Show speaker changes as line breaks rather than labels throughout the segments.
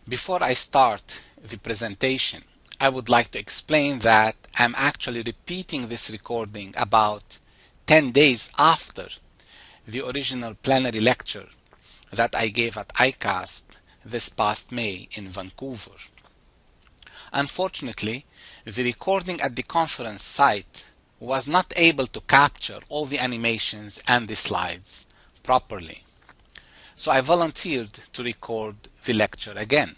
Before I start the presentation, I would like to explain that I'm actually repeating this recording about 10 days after the original plenary lecture that I gave at ICASP this past May in Vancouver. Unfortunately, the recording at the conference site was not able to capture all the animations and the slides properly. So I volunteered to record the lecture again.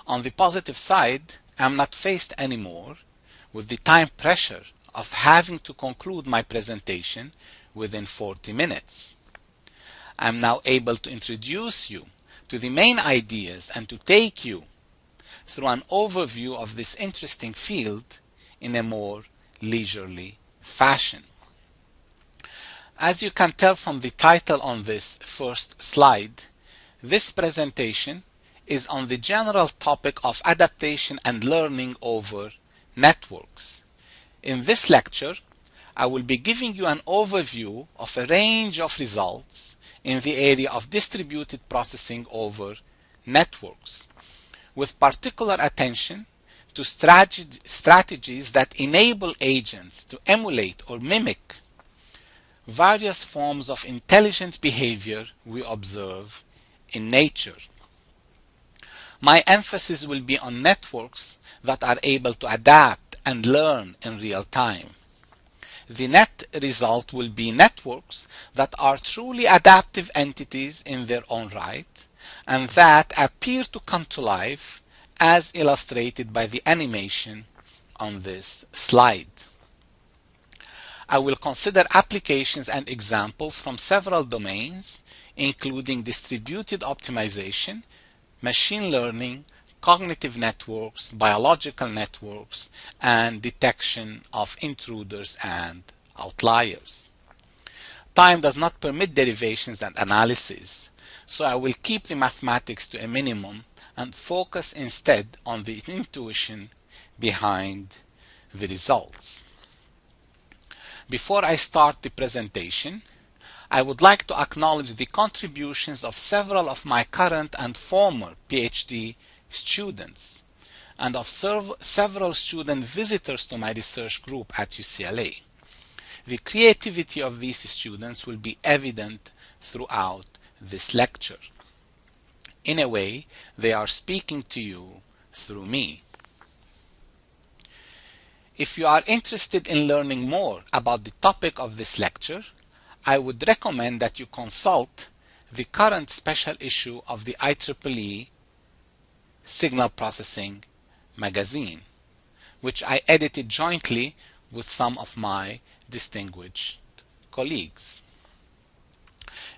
On the positive side, I'm not faced anymore with the time pressure of having to conclude my presentation within 40 minutes. I'm now able to introduce you to the main ideas and to take you through an overview of this interesting field in a more leisurely fashion. As you can tell from the title on this first slide, this presentation is on the general topic of adaptation and learning over networks. In this lecture, I will be giving you an overview of a range of results in the area of distributed processing over networks, with particular attention to strategies that enable agents to emulate or mimic various forms of intelligent behavior we observe in nature. My emphasis will be on networks that are able to adapt and learn in real time. The net result will be networks that are truly adaptive entities in their own right and that appear to come to life as illustrated by the animation on this slide. I will consider applications and examples from several domains, including distributed optimization, machine learning, cognitive networks, biological networks, and detection of intruders and outliers. Time does not permit derivations and analysis, so I will keep the mathematics to a minimum and focus instead on the intuition behind the results. Before I start the presentation, I would like to acknowledge the contributions of several of my current and former PhD students and of several student visitors to my research group at UCLA. The creativity of these students will be evident throughout this lecture. In a way, they are speaking to you through me. If you are interested in learning more about the topic of this lecture, I would recommend that you consult the current special issue of the IEEE Signal Processing magazine, which I edited jointly with some of my distinguished colleagues.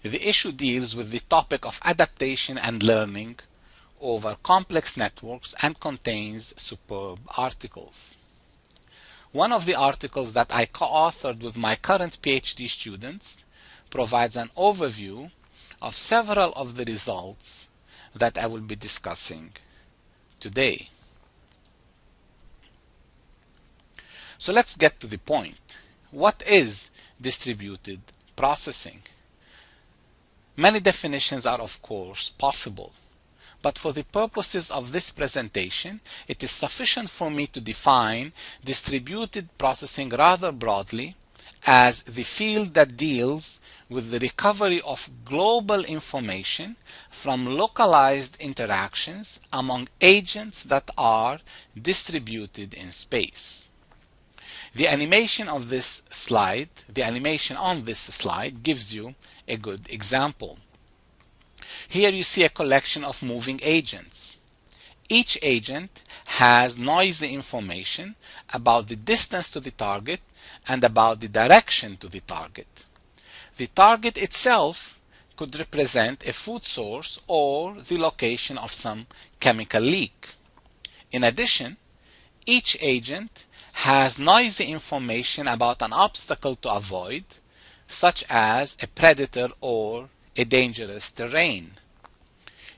The issue deals with the topic of adaptation and learning over complex networks and contains superb articles. One of the articles that I co-authored with my current PhD students provides an overview of several of the results that I will be discussing today. So let's get to the point. What is distributed processing? Many definitions are of course possible, but for the purposes of this presentation, it is sufficient for me to define distributed processing rather broadly as the field that deals with the recovery of global information from localized interactions among agents that are distributed in space. The animation on this slide gives you a good example. Here you see a collection of moving agents. Each agent has noisy information about the distance to the target and about the direction to the target. The target itself could represent a food source or the location of some chemical leak. In addition, each agent has noisy information about an obstacle to avoid, such as a predator or a dangerous terrain.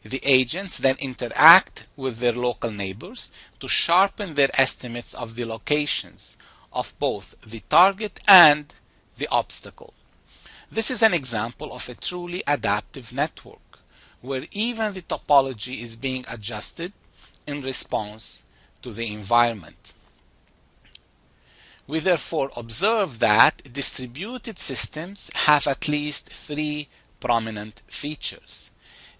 The agents then interact with their local neighbors to sharpen their estimates of the locations of both the target and the obstacle. This is an example of a truly adaptive network, where even the topology is being adjusted in response to the environment. We therefore observe that distributed systems have at least three prominent features.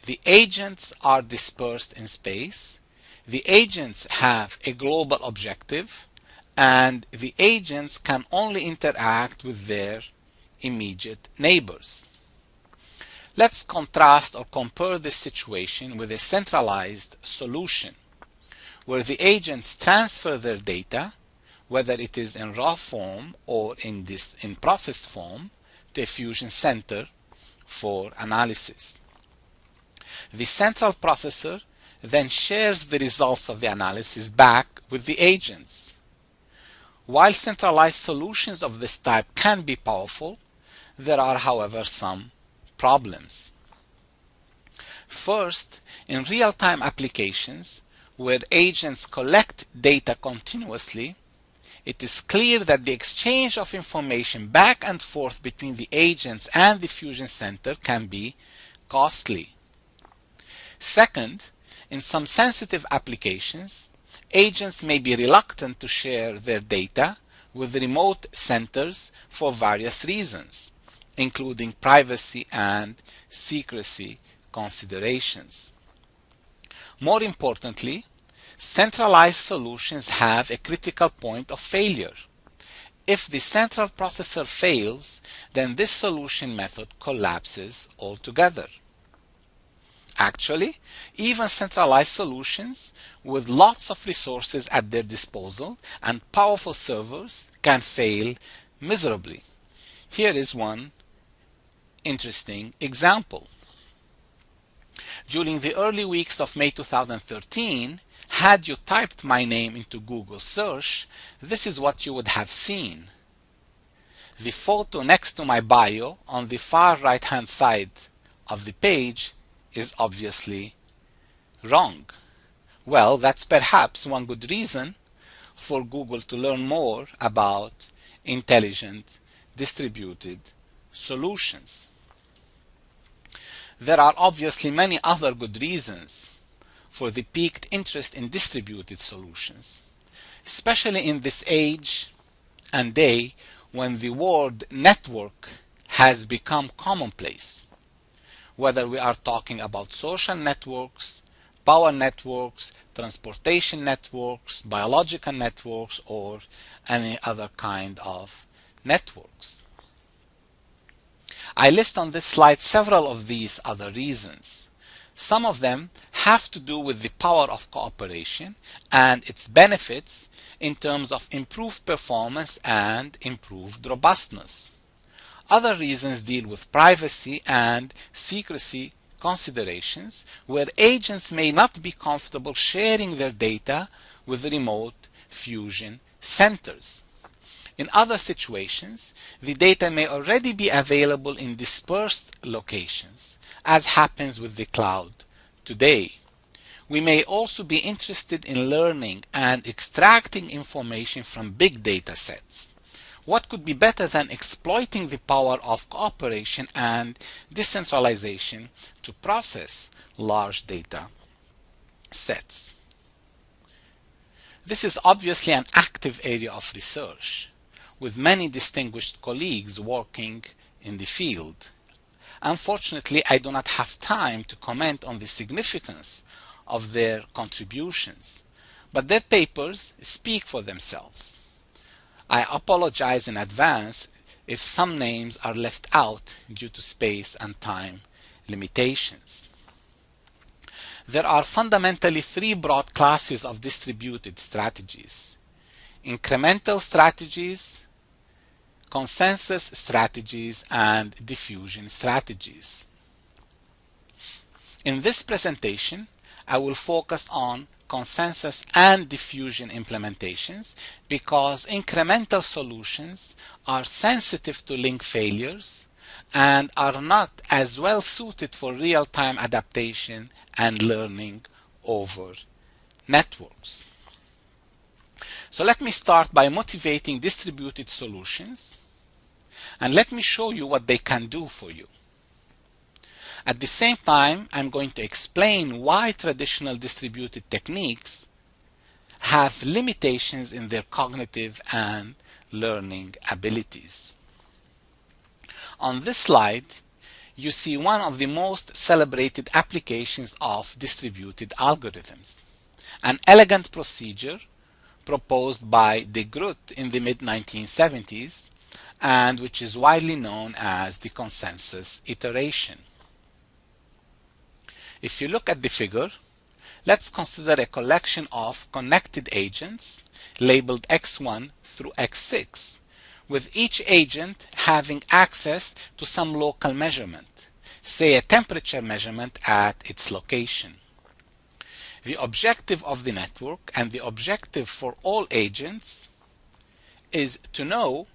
The agents are dispersed in space, the agents have a global objective, and the agents can only interact with their immediate neighbors. Let's contrast or compare this situation with a centralized solution, where the agents transfer their data, whether it is in raw form or in processed form, to a fusion center for analysis. The central processor then shares the results of the analysis back with the agents. While centralized solutions of this type can be powerful, there are, however, some problems. First, in real-time applications where agents collect data continuously, it is clear that the exchange of information back and forth between the agents and the fusion center can be costly. Second, in some sensitive applications, agents may be reluctant to share their data with remote centers for various reasons, including privacy and secrecy considerations. More importantly, centralized solutions have a critical point of failure. If the central processor fails, then this solution method collapses altogether. Actually, even centralized solutions with lots of resources at their disposal and powerful servers can fail miserably. Here is one interesting example. During the early weeks of May 2013, had you typed my name into Google search, this is what you would have seen. The photo next to my bio on the far right-hand side of the page is obviously wrong. Well, that's perhaps one good reason for Google to learn more about intelligent distributed solutions. There are obviously many other good reasons for the piqued interest in distributed solutions, especially in this age and day when the word network has become commonplace. Whether we are talking about social networks, power networks, transportation networks, biological networks, or any other kind of networks. I list on this slide several of these other reasons. Some of them have to do with the power of cooperation and its benefits in terms of improved performance and improved robustness. Other reasons deal with privacy and secrecy considerations, where agents may not be comfortable sharing their data with remote fusion centers. In other situations, the data may already be available in dispersed locations, as happens with the cloud today. We may also be interested in learning and extracting information from big data sets. What could be better than exploiting the power of cooperation and decentralization to process large data sets? This is obviously an active area of research, with many distinguished colleagues working in the field. Unfortunately, I do not have time to comment on the significance of their contributions, but their papers speak for themselves. I apologize in advance if some names are left out due to space and time limitations. There are fundamentally three broad classes of distributed strategies: incremental strategies, consensus strategies, and diffusion strategies. In this presentation, I will focus on consensus and diffusion implementations because incremental solutions are sensitive to link failures and are not as well suited for real-time adaptation and learning over networks. So let me start by motivating distributed solutions, and let me show you what they can do for you. At the same time, I'm going to explain why traditional distributed techniques have limitations in their cognitive and learning abilities. On this slide, you see one of the most celebrated applications of distributed algorithms, an elegant procedure proposed by de Groot in the mid-1970s and which is widely known as the consensus iteration. If you look at the figure, let's consider a collection of connected agents labeled X1 through X6, with each agent having access to some local measurement, say a temperature measurement at its location. The objective of the network and the objective for all agents is to know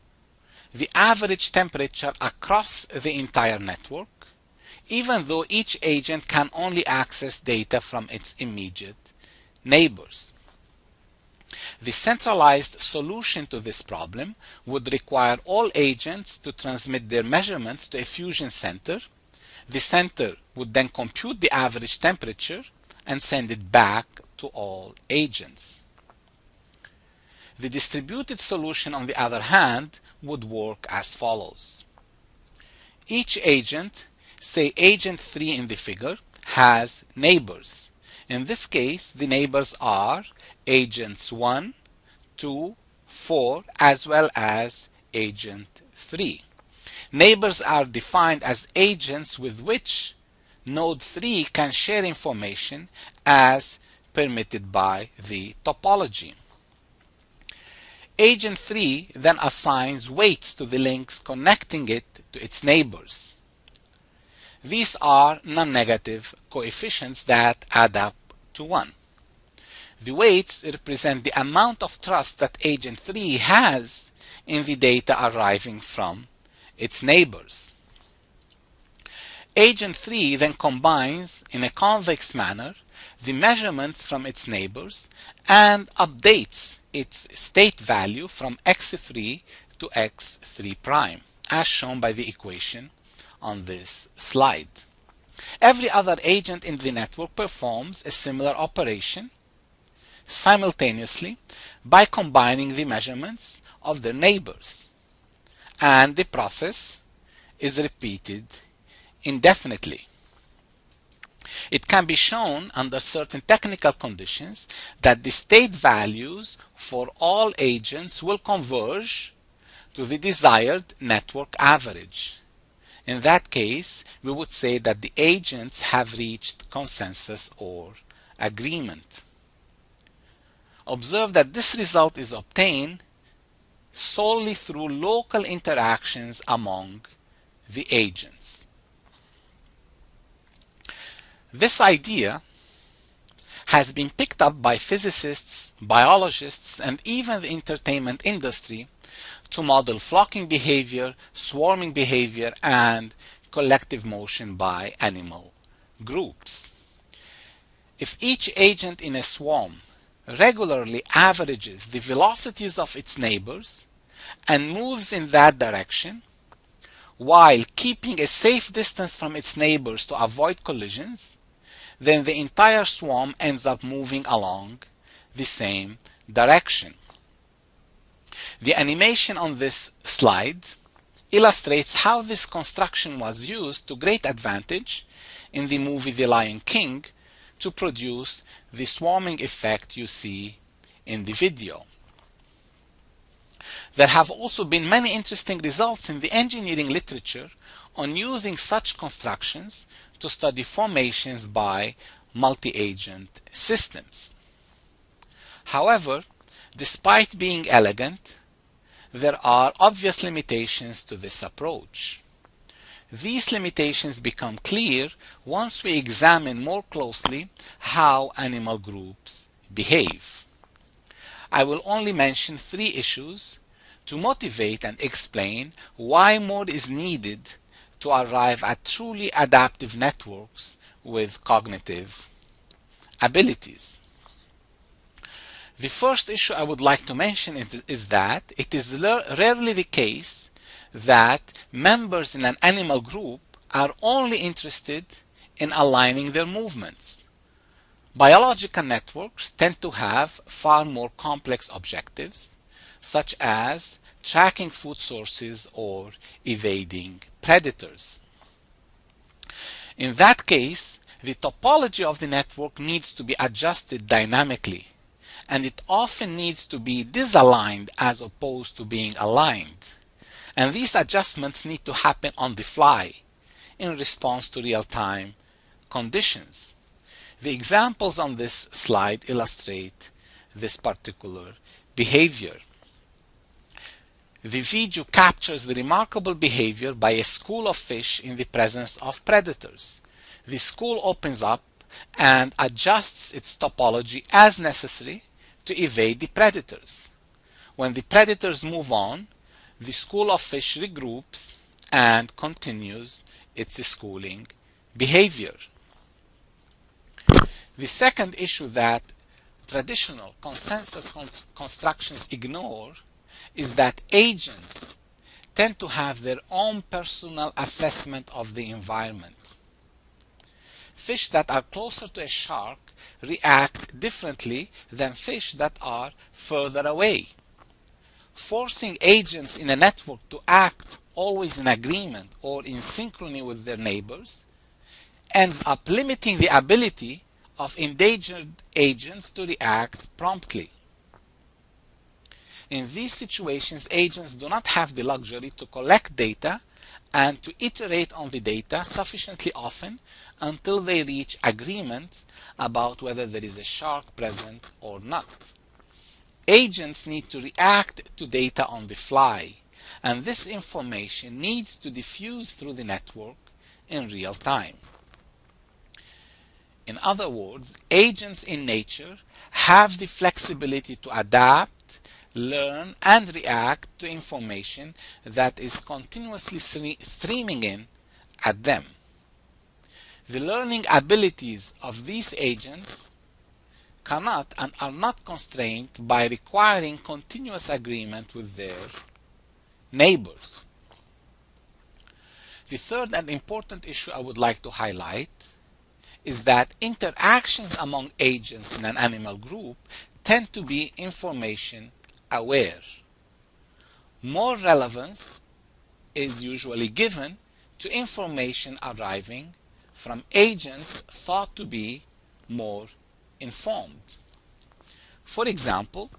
the average temperature across the entire network, even though each agent can only access data from its immediate neighbors. The centralized solution to this problem would require all agents to transmit their measurements to a fusion center. The center would then compute the average temperature and send it back to all agents. The distributed solution, on the other hand, would work as follows. Each agent, say agent 3 in the figure, has neighbors. In this case, the neighbors are agents 1, 2, 4, as well as agent 3. Neighbors are defined as agents with which node 3 can share information as permitted by the topology. Agent 3 then assigns weights to the links connecting it to its neighbors. These are non-negative coefficients that add up to 1. The weights represent the amount of trust that agent 3 has in the data arriving from its neighbors. Agent 3 then combines in a convex manner the measurements from its neighbors and updates its state value from x3 to x3', as shown by the equation on this slide. Every other agent in the network performs a similar operation simultaneously by combining the measurements of their neighbors, and the process is repeated indefinitely. It can be shown under certain technical conditions that the state values for all agents will converge to the desired network average. In that case, we would say that the agents have reached consensus or agreement. Observe that this result is obtained solely through local interactions among the agents. This idea has been picked up by physicists, biologists, and even the entertainment industry to model flocking behavior, swarming behavior, and collective motion by animal groups. If each agent in a swarm regularly averages the velocities of its neighbors and moves in that direction, while keeping a safe distance from its neighbors to avoid collisions, then the entire swarm ends up moving along the same direction. The animation on this slide illustrates how this construction was used to great advantage in the movie The Lion King to produce the swarming effect you see in the video. There have also been many interesting results in the engineering literature on using such constructions to study formations by multi-agent systems. However, despite being elegant, there are obvious limitations to this approach. These limitations become clear once we examine more closely how animal groups behave. I will only mention 3 issues to motivate and explain why more is needed to arrive at truly adaptive networks with cognitive abilities. The first issue I would like to mention is that it is rarely the case that members in an animal group are only interested in aligning their movements. Biological networks tend to have far more complex objectives, such as tracking food sources or evading predators. In that case, the topology of the network needs to be adjusted dynamically, and it often needs to be disaligned as opposed to being aligned. And these adjustments need to happen on the fly in response to real-time conditions. The examples on this slide illustrate this particular behavior. The video captures the remarkable behavior by a school of fish in the presence of predators. The school opens up and adjusts its topology as necessary to evade the predators. When the predators move on, the school of fish regroups and continues its schooling behavior. The second issue that traditional consensus constructions ignore is that agents tend to have their own personal assessment of the environment. Fish that are closer to a shark react differently than fish that are further away. Forcing agents in a network to act always in agreement or in synchrony with their neighbors ends up limiting the ability of endangered agents to react promptly. In these situations, agents do not have the luxury to collect data and to iterate on the data sufficiently often until they reach agreement about whether there is a shark present or not. Agents need to react to data on the fly, and this information needs to diffuse through the network in real time. In other words, agents in nature have the flexibility to adapt, learn, and react to information that is continuously streaming in at them. The learning abilities of these agents cannot and are not constrained by requiring continuous agreement with their neighbors. The third and important issue I would like to highlight is that interactions among agents in an animal group tend to be information aware. More relevance is usually given to information arriving from agents thought to be more informed. For example,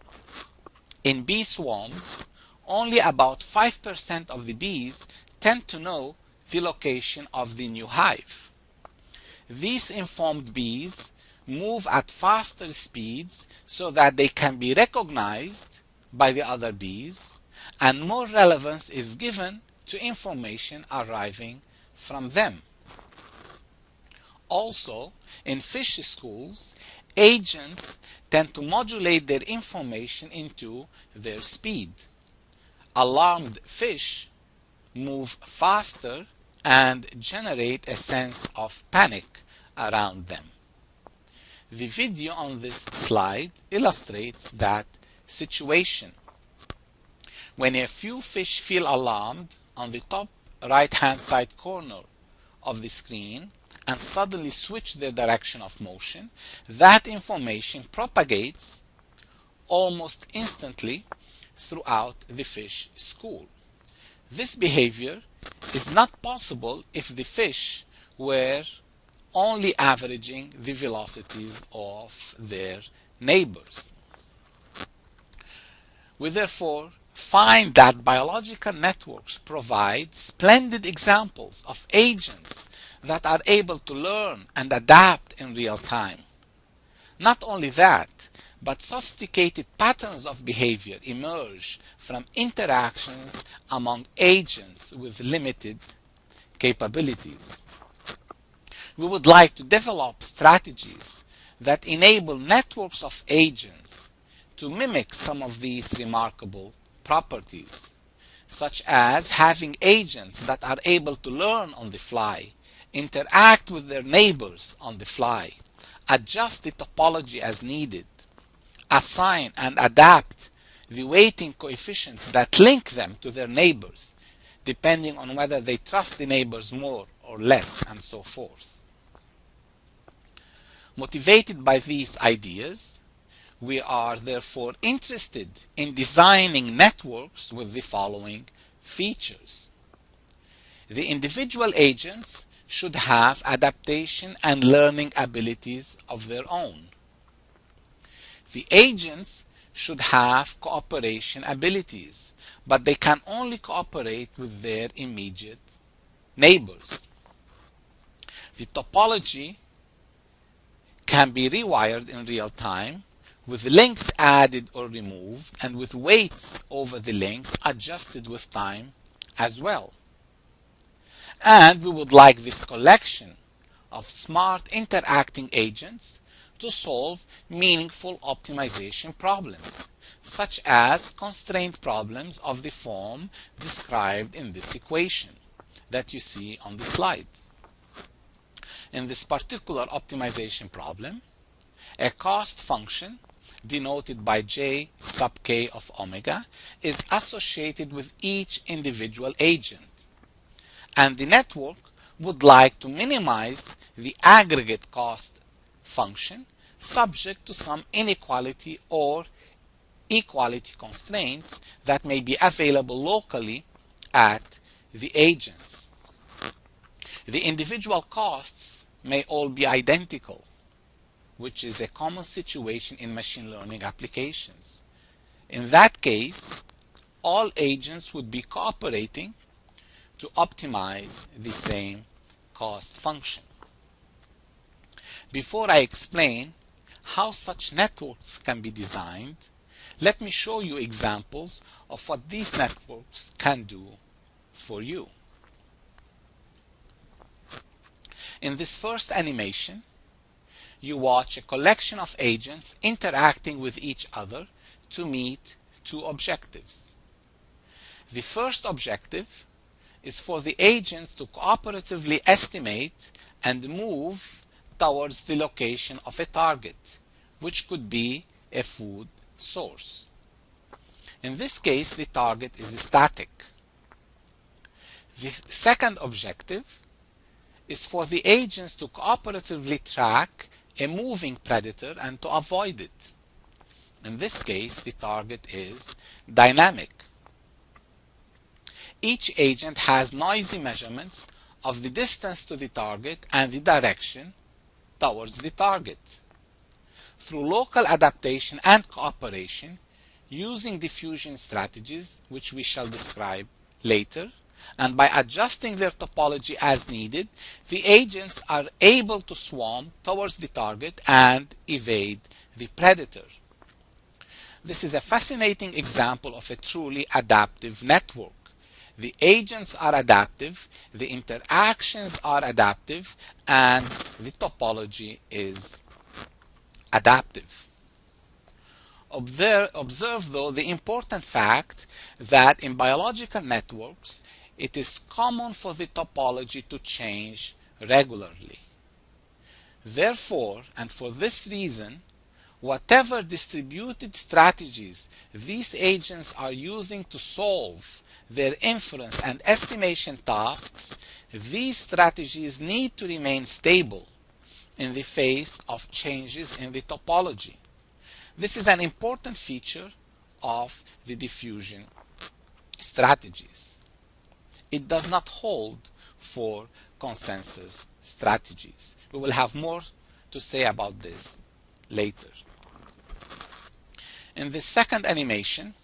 in bee swarms, only about 5% of the bees tend to know the location of the new hive. These informed bees move at faster speeds so that they can be recognized by the other bees, and more relevance is given to information arriving from them. Also, in fish schools, agents tend to modulate their information into their speed. Alarmed fish move faster and generate a sense of panic around them. The video on this slide illustrates that situation. When a few fish feel alarmed, on the top right-hand side corner of the screen and suddenly switch their direction of motion, that information propagates almost instantly throughout the fish school. This behavior is not possible if the fish were only averaging the velocities of their neighbors. We therefore find that biological networks provide splendid examples of agents that are able to learn and adapt in real time. Not only that, but sophisticated patterns of behavior emerge from interactions among agents with limited capabilities. We would like to develop strategies that enable networks of agents to mimic some of these remarkable properties, such as having agents that are able to learn on the fly, interact with their neighbors on the fly, adjust the topology as needed, assign and adapt the weighting coefficients that link them to their neighbors, depending on whether they trust the neighbors more or less, and so forth. Motivated by these ideas, we are therefore interested in designing networks with the following features. The individual agents should have adaptation and learning abilities of their own. The agents should have cooperation abilities, but they can only cooperate with their immediate neighbors. The topology can be rewired in real time, with links added or removed, and with weights over the links adjusted with time as well. And we would like this collection of smart interacting agents to solve meaningful optimization problems, such as constraint problems of the form described in this equation that you see on the slide. In this particular optimization problem, a cost function denoted by j sub k of omega is associated with each individual agent, and the network would like to minimize the aggregate cost function subject to some inequality or equality constraints that may be available locally at the agents. The individual costs may all be identical, which is a common situation in machine learning applications. In that case, all agents would be cooperating to optimize the same cost function. Before I explain how such networks can be designed, let me show you examples of what these networks can do for you. In this first animation, you watch a collection of agents interacting with each other to meet two objectives. The first objective is for the agents to cooperatively estimate and move towards the location of a target, which could be a food source. In this case, the target is static. The second objective is for the agents to cooperatively track a moving predator and to avoid it. In this case, the target is dynamic. Each agent has noisy measurements of the distance to the target and the direction towards the target. Through local adaptation and cooperation, using diffusion strategies, which we shall describe later, and by adjusting their topology as needed, the agents are able to swarm towards the target and evade the predator. This is a fascinating example of a truly adaptive network. The agents are adaptive, the interactions are adaptive, and the topology is adaptive. Observe, though, the important fact that in biological networks, it is common for the topology to change regularly. Therefore, and for this reason, whatever distributed strategies these agents are using to solve their inference and estimation tasks, these strategies need to remain stable in the face of changes in the topology. This is an important feature of the diffusion strategies. It does not hold for consensus strategies. We will have more to say about this later. In the second animation,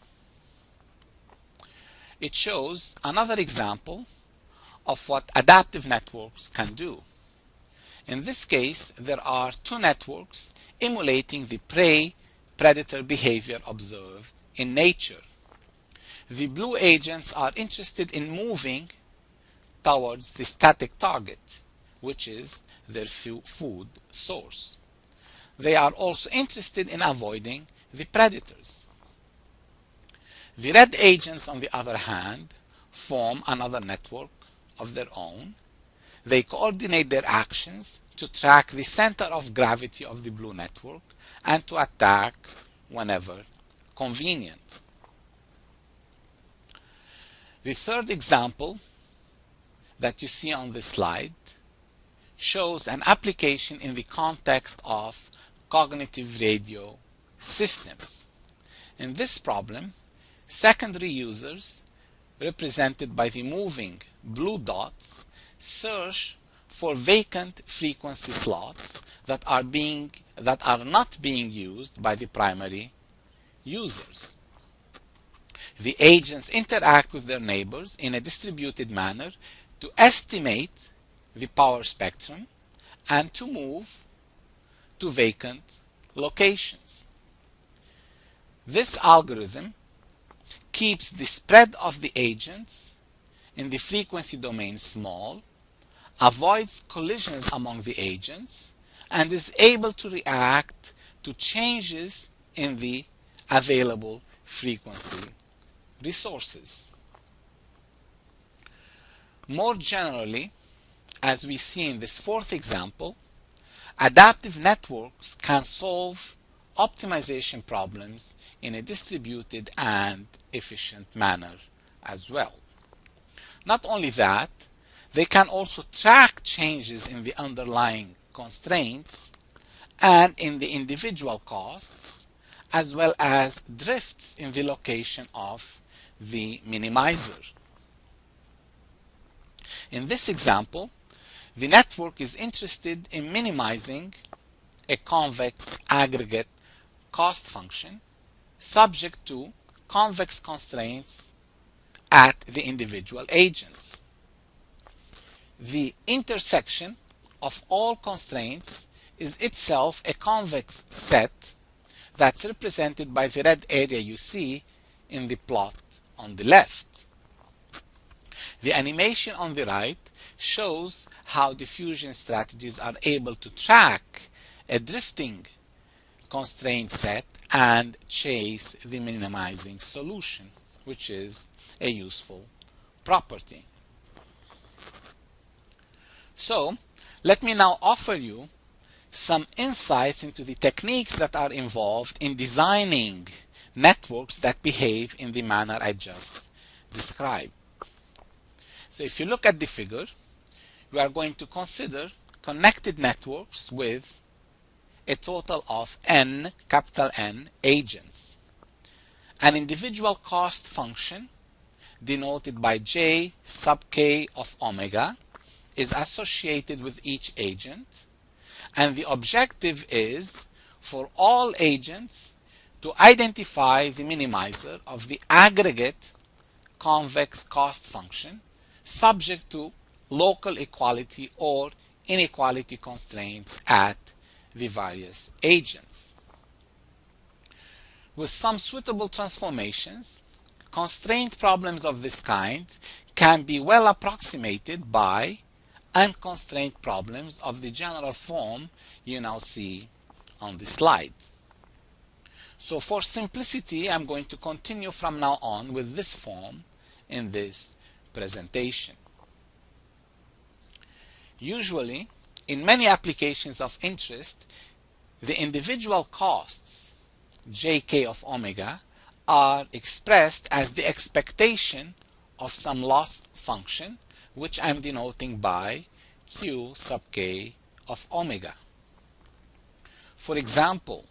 it shows another example of what adaptive networks can do. In this case, there are two networks emulating the prey-predator behavior observed in nature. The blue agents are interested in moving towards the static target, which is their food source. They are also interested in avoiding the predators. The red agents, on the other hand, form another network of their own. They coordinate their actions to track the center of gravity of the blue network and to attack whenever convenient. The third example that you see on this slide shows an application in the context of cognitive radio systems. In this problem, secondary users, represented by the moving blue dots, search for vacant frequency slots that are not being used by the primary users. The agents interact with their neighbors in a distributed manner to estimate the power spectrum and to move to vacant locations. This algorithm keeps the spread of the agents in the frequency domain small, avoids collisions among the agents, and is able to react to changes in the available frequency resources. More generally, as we see in this fourth example, adaptive networks can solve optimization problems in a distributed and efficient manner as well. Not only that, they can also track changes in the underlying constraints and in the individual costs, as well as drifts in the location of the minimizer. In this example, the network is interested in minimizing a convex aggregate cost function subject to convex constraints at the individual agents. The intersection of all constraints is itself a convex set that's represented by the red area you see in the plot on the left. The animation on the right shows how diffusion strategies are able to track a drifting constraint set and chase the minimizing solution, which is a useful property. So, let me now offer you some insights into the techniques that are involved in designing networks that behave in the manner I just described. So if you look at the figure, we are going to consider connected networks with a total of n, capital N, agents. An individual cost function, denoted by j sub k of omega, is associated with each agent, and the objective is for all agents to identify the minimizer of the aggregate convex cost function subject to local equality or inequality constraints at the various agents. With some suitable transformations, constraint problems of this kind can be well approximated by unconstrained problems of the general form you now see on the slide. So for simplicity, I'm going to continue from now on with this form in this presentation. Usually, in many applications of interest, the individual costs, jk of omega, are expressed as the expectation of some loss function, which I'm denoting by q sub k of omega. For example,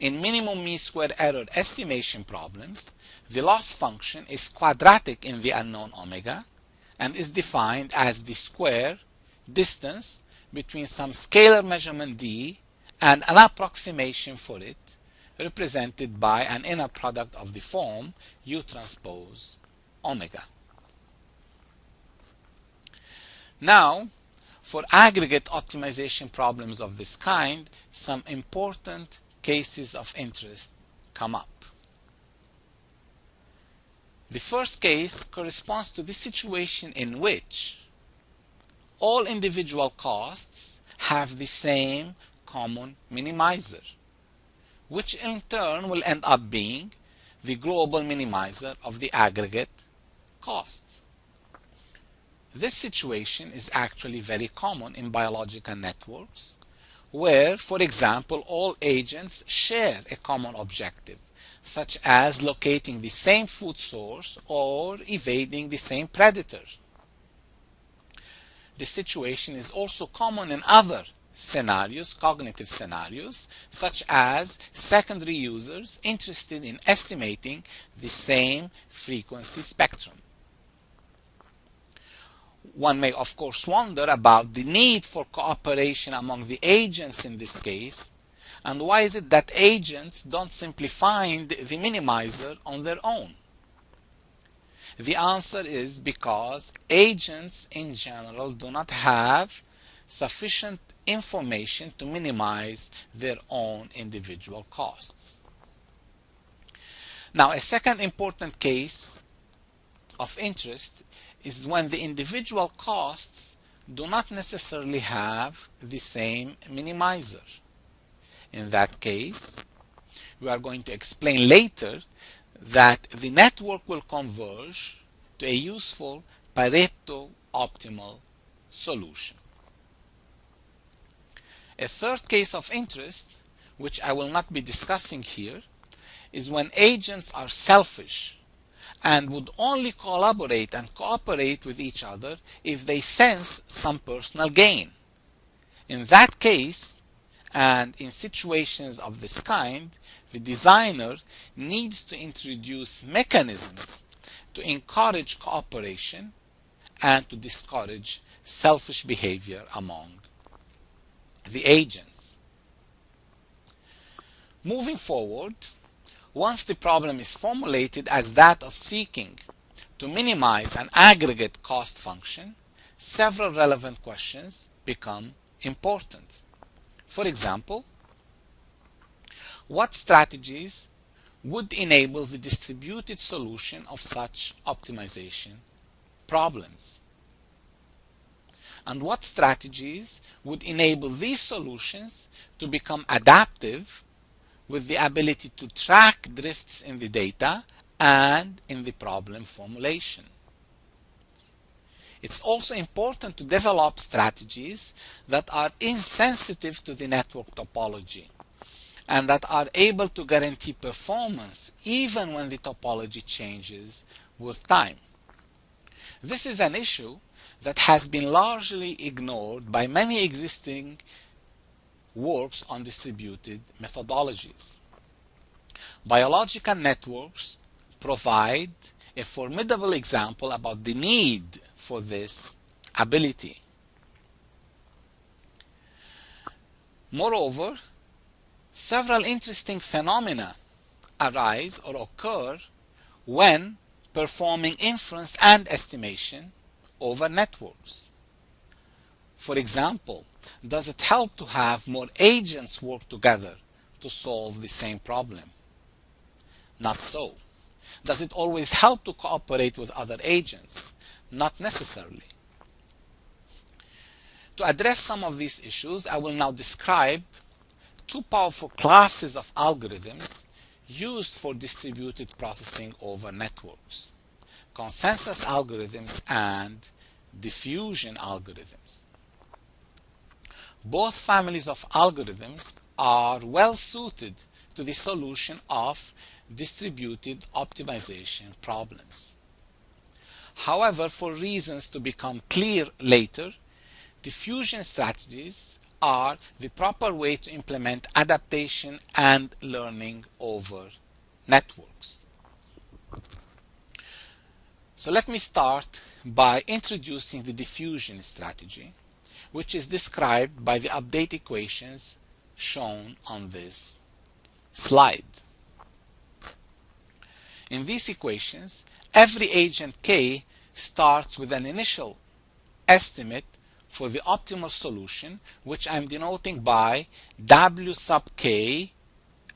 in minimum mean square error estimation problems, the loss function is quadratic in the unknown omega and is defined as the square distance between some scalar measurement d and an approximation for it, represented by an inner product of the form u transpose omega. Now, for aggregate optimization problems of this kind, some important cases of interest come up. The first case corresponds to the situation in which all individual costs have the same common minimizer, which in turn will end up being the global minimizer of the aggregate cost. This situation is actually very common in biological networks, where, for example, all agents share a common objective, such as locating the same food source or evading the same predator. This situation is also common in other scenarios, cognitive scenarios, such as secondary users interested in estimating the same frequency spectrum. One may of course wonder about the need for cooperation among the agents in this case, and why is it that agents don't simply find the minimizer on their own? The answer is because agents in general do not have sufficient information to minimize their own individual costs. Now, a second important case of interest is when the individual costs do not necessarily have the same minimizer. In that case, we are going to explain later that the network will converge to a useful Pareto optimal solution. A third case of interest, which I will not be discussing here, is when agents are selfish and would only collaborate and cooperate with each other if they sense some personal gain. In that case, and in situations of this kind, the designer needs to introduce mechanisms to encourage cooperation and to discourage selfish behavior among the agents. Moving forward, once the problem is formulated as that of seeking to minimize an aggregate cost function, several relevant questions become important. For example, what strategies would enable the distributed solution of such optimization problems? And what strategies would enable these solutions to become adaptive with the ability to track drifts in the data and in the problem formulation? It's also important to develop strategies that are insensitive to the network topology and that are able to guarantee performance even when the topology changes with time. This is an issue that has been largely ignored by many existing works on distributed methodologies. Biological networks provide a formidable example about the need for this ability. Moreover, several interesting phenomena arise or occur when performing inference and estimation over networks. For example, does it help to have more agents work together to solve the same problem? Not so. Does it always help to cooperate with other agents? Not necessarily. To address some of these issues, I will now describe two powerful classes of algorithms used for distributed processing over networks: consensus algorithms and diffusion algorithms. Both families of algorithms are well suited to the solution of distributed optimization problems. However, for reasons to become clear later, diffusion strategies are the proper way to implement adaptation and learning over networks. So let me start by introducing the diffusion strategy, which is described by the update equations shown on this slide. In these equations, every agent K starts with an initial estimate for the optimal solution, which I'm denoting by W sub K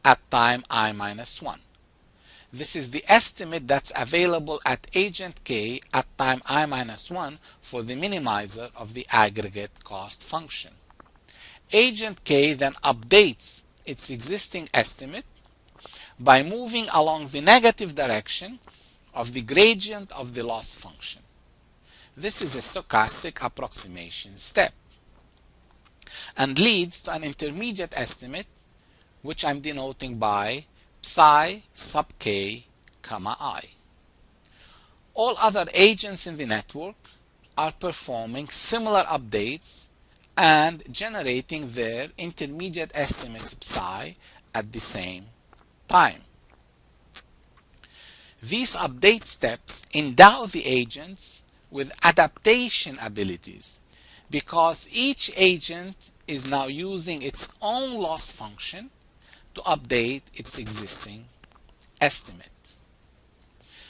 at time I minus 1. This is the estimate that's available at agent K at time I minus 1 for the minimizer of the aggregate cost function. Agent K then updates its existing estimate by moving along the negative direction of the gradient of the loss function. This is a stochastic approximation step and leads to an intermediate estimate, which I'm denoting by psi sub k, comma I. All other agents in the network are performing similar updates and generating their intermediate estimates psi at the same time. These update steps endow the agents with adaptation abilities because each agent is now using its own loss function to update its existing estimate.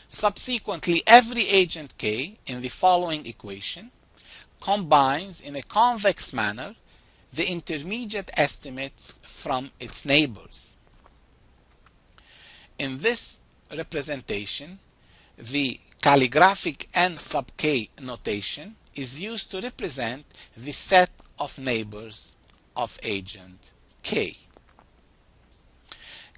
Subsequently, every agent K in the following equation combines in a convex manner the intermediate estimates from its neighbors. In this representation, the calligraphic n sub k notation is used to represent the set of neighbors of agent K.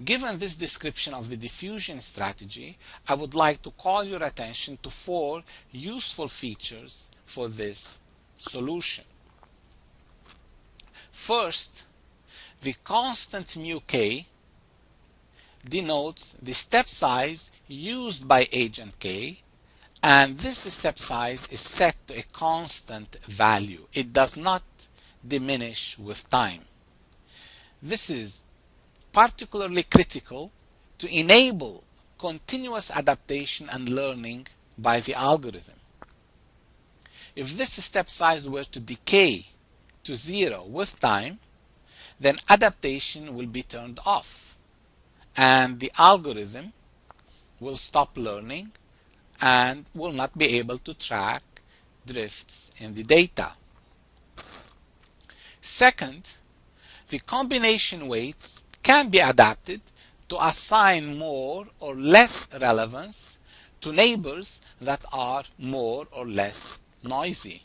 Given this description of the diffusion strategy, I would like to call your attention to 4 useful features for this solution. First, the constant mu k denotes the step size used by agent K, and this step size is set to a constant value. It does not diminish with time. This is particularly critical to enable continuous adaptation and learning by the algorithm. If this step size were to decay to 0 with time, then adaptation will be turned off and the algorithm will stop learning and will not be able to track drifts in the data. Second, the combination weights can be adapted to assign more or less relevance to neighbors that are more or less noisy.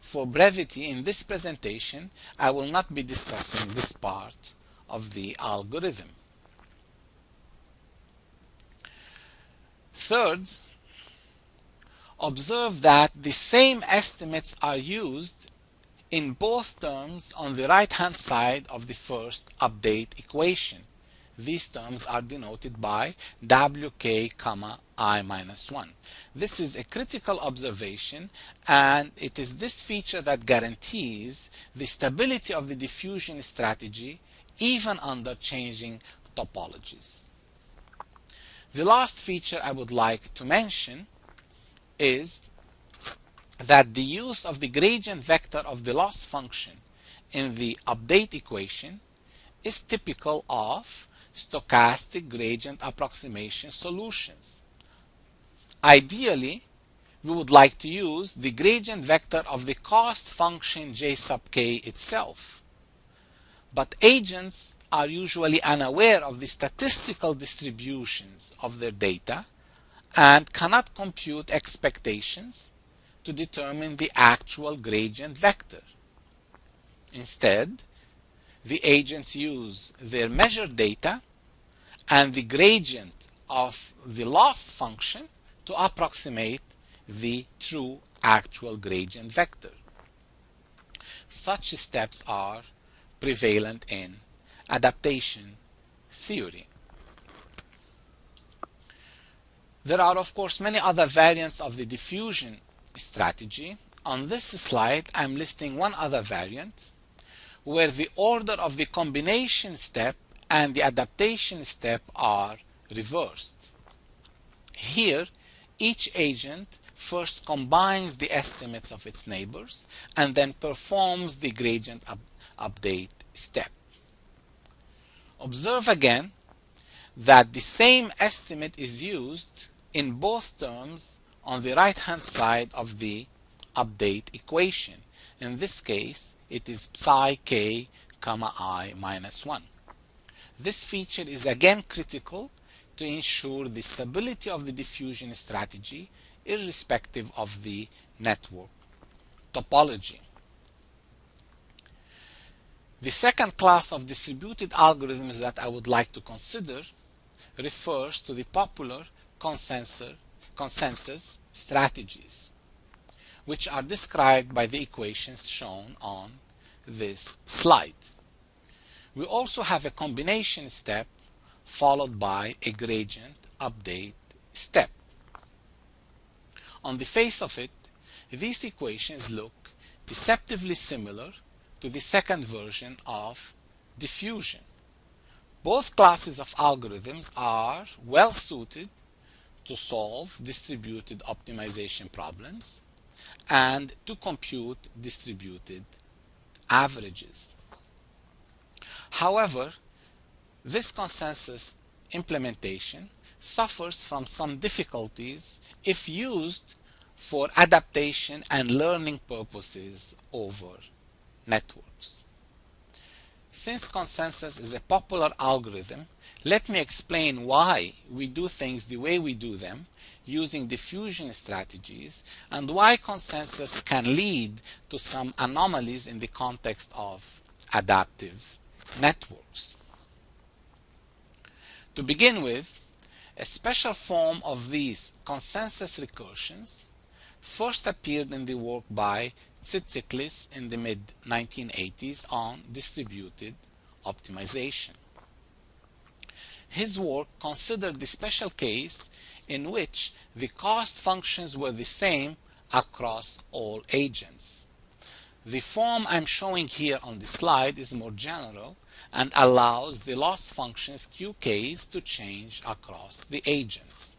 For brevity in this presentation, I will not be discussing this part of the algorithm. Third, observe that the same estimates are used in both terms on the right-hand side of the first update equation. These terms are denoted by wk, I minus 1. This is a critical observation, and it is this feature that guarantees the stability of the diffusion strategy even under changing topologies. The last feature I would like to mention is that the use of the gradient vector of the loss function in the update equation is typical of stochastic gradient approximation solutions. Ideally, we would like to use the gradient vector of the cost function j sub k itself. But agents are usually unaware of the statistical distributions of their data and cannot compute expectations to determine the actual gradient vector. Instead, the agents use their measured data and the gradient of the loss function to approximate the true actual gradient vector. Such steps are prevalent in adaptation theory. There are, of course, many other variants of the diffusion strategy. On this slide, I'm listing one other variant where the order of the combination step and the adaptation step are reversed. Here, each agent first combines the estimates of its neighbors and then performs the gradient update step. Observe again that the same estimate is used in both terms on the right-hand side of the update equation. In this case, it is psi k, I minus 1. This feature is again critical to ensure the stability of the diffusion strategy irrespective of the network topology. The second class of distributed algorithms that I would like to consider refers to the popular consensus strategies, which are described by the equations shown on this slide. We also have a combination step followed by a gradient update step. On the face of it, these equations look deceptively similar to the second version of diffusion. Both classes of algorithms are well suited to solve distributed optimization problems and to compute distributed averages. However, this consensus implementation suffers from some difficulties if used for adaptation and learning purposes over networks. Since consensus is a popular algorithm, let me explain why we do things the way we do them using diffusion strategies and why consensus can lead to some anomalies in the context of adaptive networks. To begin with, a special form of these consensus recursions first appeared in the work by Tsitsiklis in the mid-1980s on distributed optimization. His work considered the special case in which the cost functions were the same across all agents. The form I'm showing here on the slide is more general and allows the loss functions qk's to change across the agents.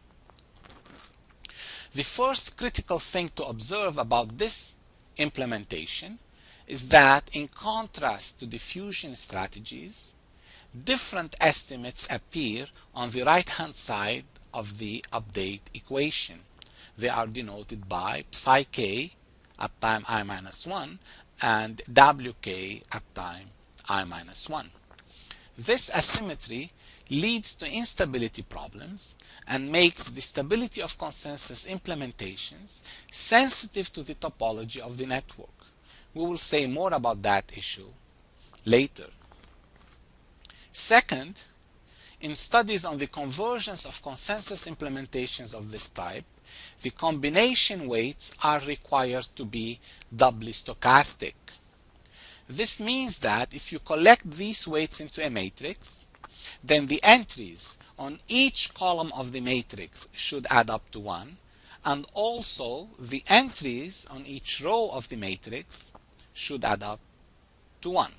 The first critical thing to observe about this implementation is that in contrast to diffusion strategies, different estimates appear on the right-hand side of the update equation. They are denoted by psi k at time I-1 and wk at time I-1. This asymmetry leads to instability problems and makes the stability of consensus implementations sensitive to the topology of the network. We will say more about that issue later. Second, in studies on the convergence of consensus implementations of this type, the combination weights are required to be doubly stochastic. This means that if you collect these weights into a matrix, then the entries on each column of the matrix should add up to 1, and also the entries on each row of the matrix should add up to 1.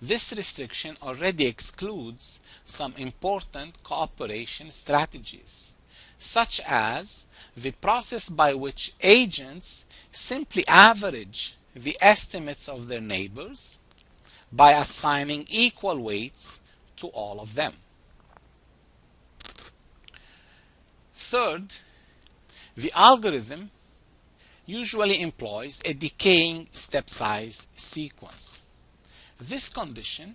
This restriction already excludes some important cooperation strategies, such as the process by which agents simply average the estimates of their neighbors by assigning equal weights to all of them. Third, the algorithm usually employs a decaying step size sequence. This condition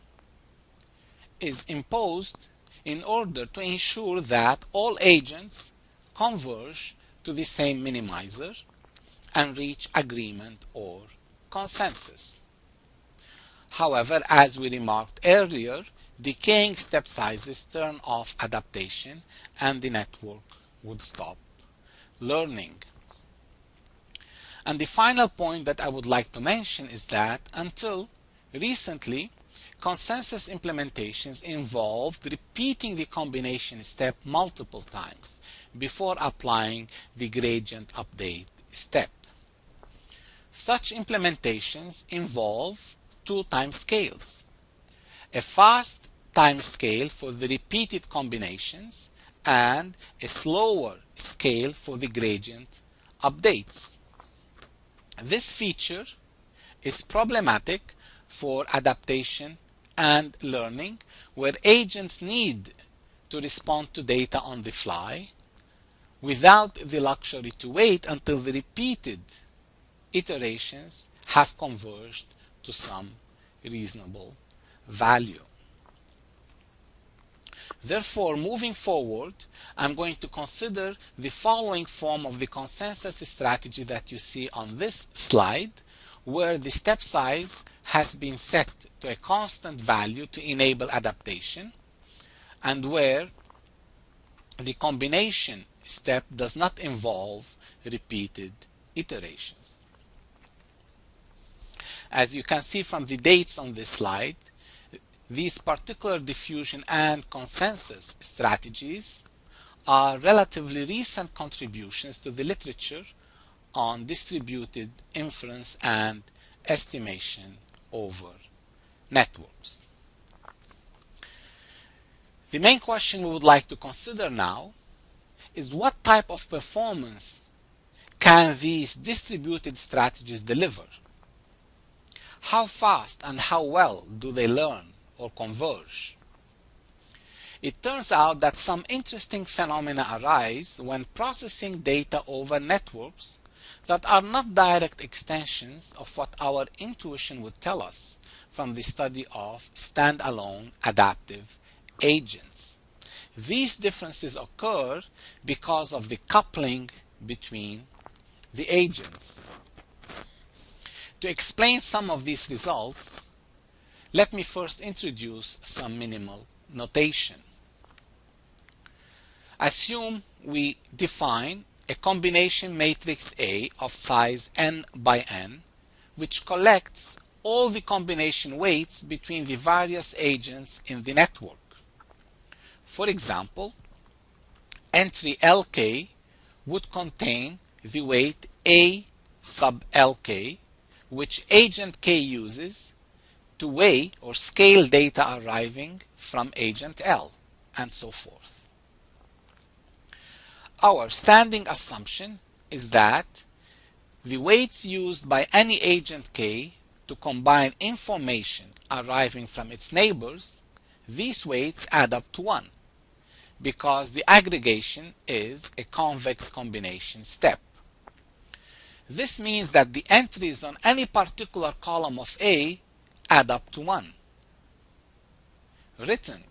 is imposed in order to ensure that all agents converge to the same minimizer and reach agreement or consensus. However, as we remarked earlier, decaying step sizes turn off adaptation and the network would stop learning. And the final point that I would like to mention is that until recently, consensus implementations involved repeating the combination step multiple times before applying the gradient update step. Such implementations involve two time scales: a fast time scale for the repeated combinations and a slower scale for the gradient updates. This feature is problematic for adaptation and learning, where agents need to respond to data on the fly without the luxury to wait until the repeated iterations have converged to some reasonable value. Therefore, moving forward, I'm going to consider the following form of the consensus strategy that you see on this slide, where the step size has been set to a constant value to enable adaptation, and where the combination step does not involve repeated iterations. As you can see from the dates on this slide, these particular diffusion and consensus strategies are relatively recent contributions to the literature on distributed inference and estimation over networks. The main question we would like to consider now is what type of performance can these distributed strategies deliver? How fast and how well do they learn or converge? It turns out that some interesting phenomena arise when processing data over networks that are not direct extensions of what our intuition would tell us from the study of standalone adaptive agents. These differences occur because of the coupling between the agents. To explain some of these results, let me first introduce some minimal notation. Assume we define a combination matrix A of size n by n, which collects all the combination weights between the various agents in the network. For example, entry Lk would contain the weight A sub Lk, which agent K uses to weigh or scale data arriving from agent L, and so forth. Our standing assumption is that the weights used by any agent K to combine information arriving from its neighbors, these weights add up to 1, because the aggregation is a convex combination step. This means that the entries on any particular column of A add up to 1. Written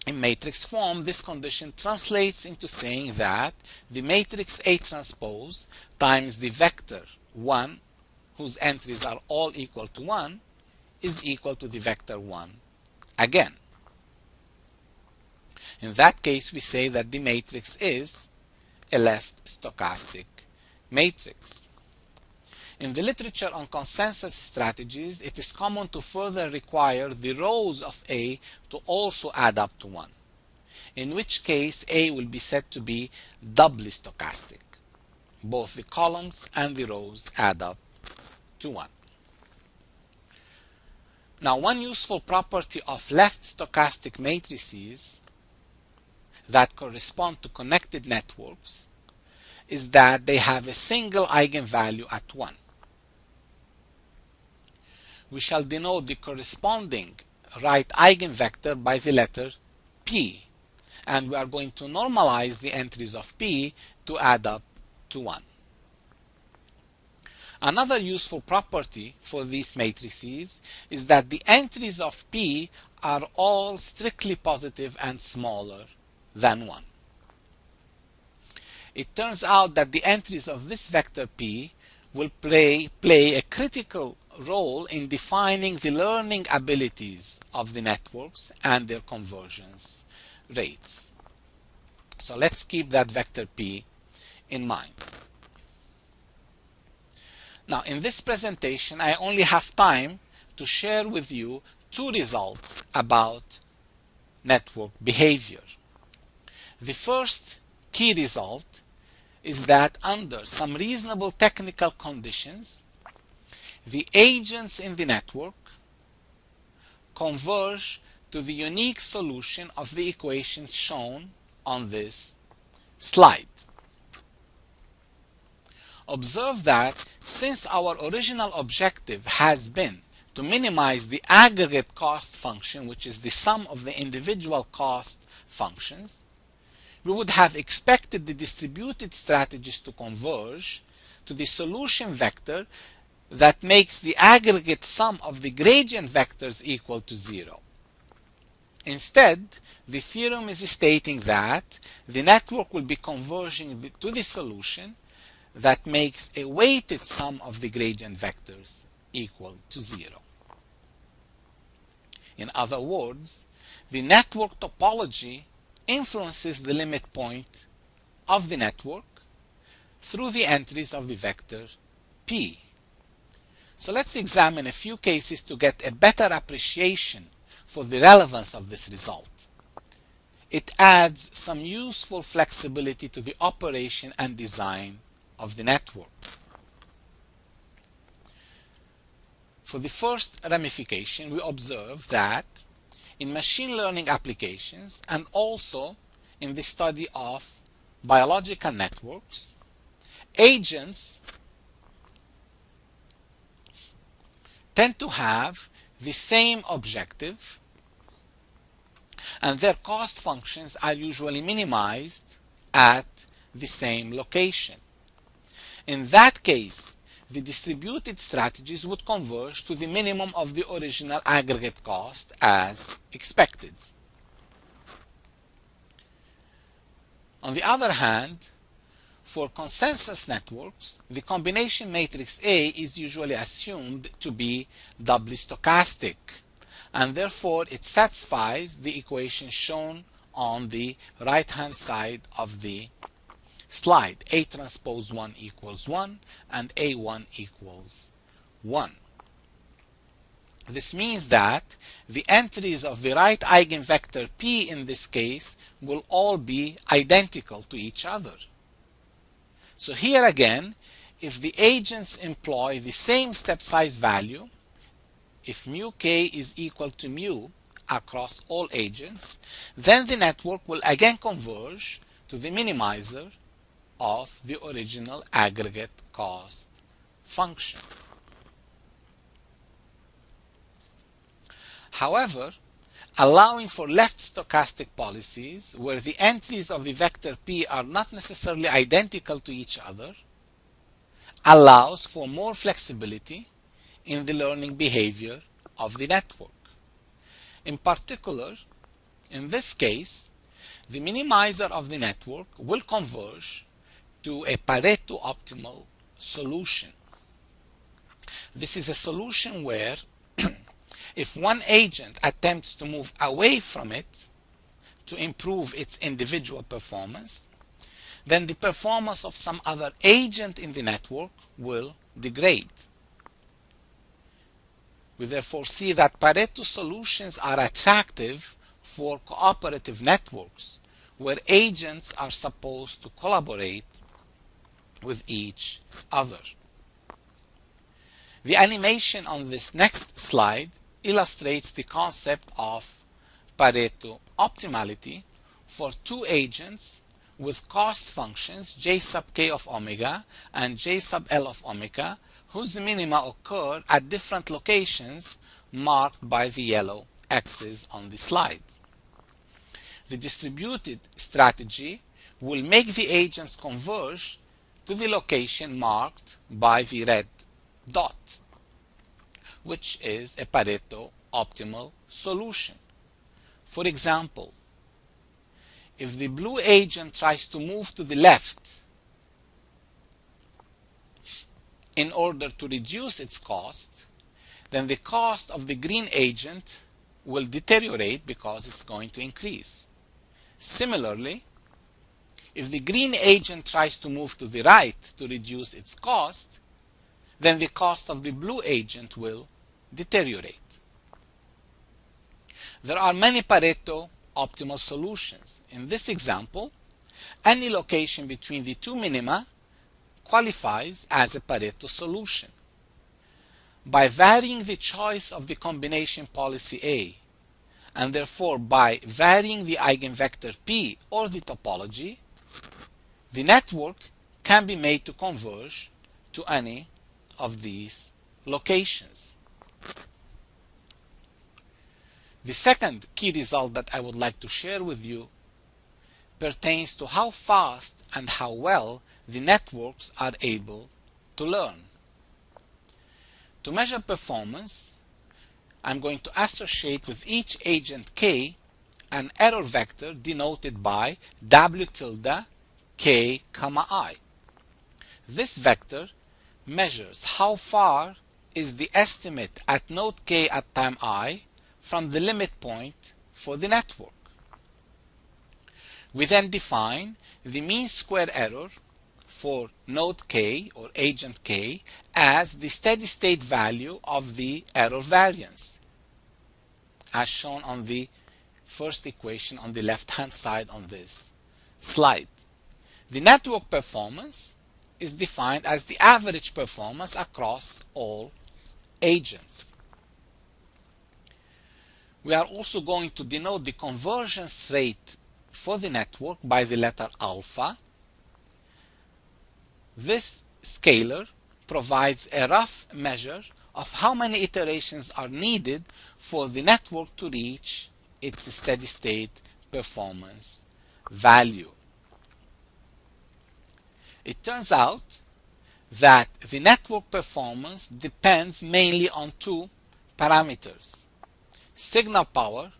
in matrix form, this condition translates into saying that the matrix A transpose times the vector 1, whose entries are all equal to 1, is equal to the vector 1 again. In that case, we say that the matrix is a left stochastic matrix. In the literature on consensus strategies, it is common to further require the rows of A to also add up to 1, in which case A will be said to be doubly stochastic. Both the columns and the rows add up to 1. Now, one useful property of left stochastic matrices that correspond to connected networks is that they have a single eigenvalue at 1. We shall denote the corresponding right eigenvector by the letter P, and we are going to normalize the entries of P to add up to 1. Another useful property for these matrices is that the entries of P are all strictly positive and smaller than 1. It turns out that the entries of this vector P will play a critical role in defining the learning abilities of the networks and their convergence rates. So let's keep that vector P in mind. Now, in this presentation, I only have time to share with you 2 results about network behavior. The first key result is that under some reasonable technical conditions, the agents in the network converge to the unique solution of the equations shown on this slide. Observe that since our original objective has been to minimize the aggregate cost function, which is the sum of the individual cost functions, we would have expected the distributed strategies to converge to the solution vector that makes the aggregate sum of the gradient vectors equal to 0. Instead, the theorem is stating that the network will be converging to the solution that makes a weighted sum of the gradient vectors equal to 0. In other words, the network topology influences the limit point of the network through the entries of the vector P. So let's examine a few cases to get a better appreciation for the relevance of this result. It adds some useful flexibility to the operation and design of the network. For the first ramification, we observe that in machine learning applications and also in the study of biological networks, agents tend to have the same objective, and their cost functions are usually minimized at the same location. In that case, the distributed strategies would converge to the minimum of the original aggregate cost as expected. On the other hand, for consensus networks, the combination matrix A is usually assumed to be doubly stochastic, and therefore it satisfies the equation shown on the right-hand side of the slide. A transpose 1 equals 1 and A1 equals 1. This means that the entries of the right eigenvector P in this case will all be identical to each other. So here again, if the agents employ the same step size value, if mu k is equal to mu across all agents, then the network will again converge to the minimizer of the original aggregate cost function. However, allowing for left stochastic policies where the entries of the vector P are not necessarily identical to each other allows for more flexibility in the learning behavior of the network. In particular, in this case, the minimizer of the network will converge to a Pareto optimal solution. This is a solution where if one agent attempts to move away from it to improve its individual performance, then the performance of some other agent in the network will degrade. We therefore see that Pareto solutions are attractive for cooperative networks where agents are supposed to collaborate with each other. The animation on this next slide illustrates the concept of Pareto optimality for two agents with cost functions j sub k of omega and j sub l of omega whose minima occur at different locations marked by the yellow X's on the slide. The distributed strategy will make the agents converge to the location marked by the red dot, which is a Pareto optimal solution. For example, if the blue agent tries to move to the left in order to reduce its cost, then the cost of the green agent will deteriorate because it's going to increase. Similarly, if the green agent tries to move to the right to reduce its cost, then the cost of the blue agent will deteriorate. There are many Pareto optimal solutions. In this example, any location between the two minima qualifies as a Pareto solution. By varying the choice of the combination policy A, and therefore by varying the eigenvector P or the topology, the network can be made to converge to any of these locations. The second key result that I would like to share with you pertains to how fast and how well the networks are able to learn. To measure performance, I'm going to associate with each agent K an error vector denoted by W tilde K, I. This vector measures how far is the estimate at node K at time I from the limit point for the network. We then define the mean square error for node K or agent K as the steady state value of the error variance, as shown on the first equation on the left hand side on this slide. The network performance is defined as the average performance across all agents. We are also going to denote the convergence rate for the network by the letter alpha. This scalar provides a rough measure of how many iterations are needed for the network to reach its steady state performance value. It turns out that the network performance depends mainly on two parameters: signal power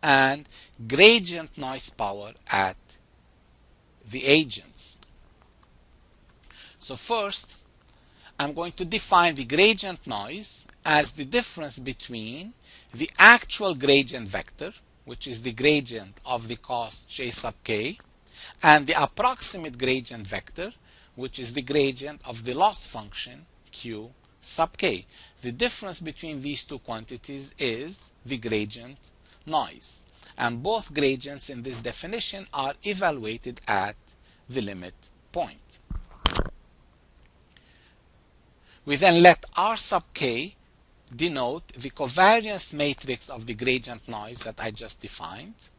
and gradient noise power at the agents. So first, I'm going to define the gradient noise as the difference between the actual gradient vector, which is the gradient of the cost j sub k, and the approximate gradient vector, which is the gradient of the loss function q sub k. The difference between these two quantities is the gradient noise, and both gradients in this definition are evaluated at the limit point. We then let R sub k denote the covariance matrix of the gradient noise that I just defined,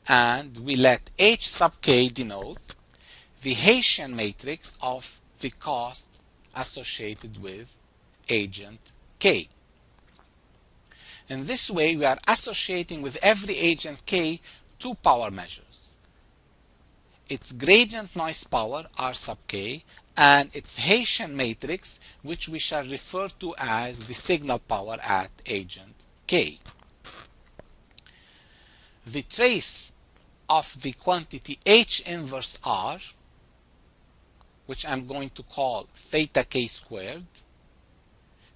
and we let H sub k denote the Hessian matrix of the cost associated with agent k. In this way, we are associating with every agent k two power measures: its gradient noise power R sub k and its Hessian matrix, which we shall refer to as the signal power at agent k. The trace of the quantity H inverse R, which I'm going to call theta k squared,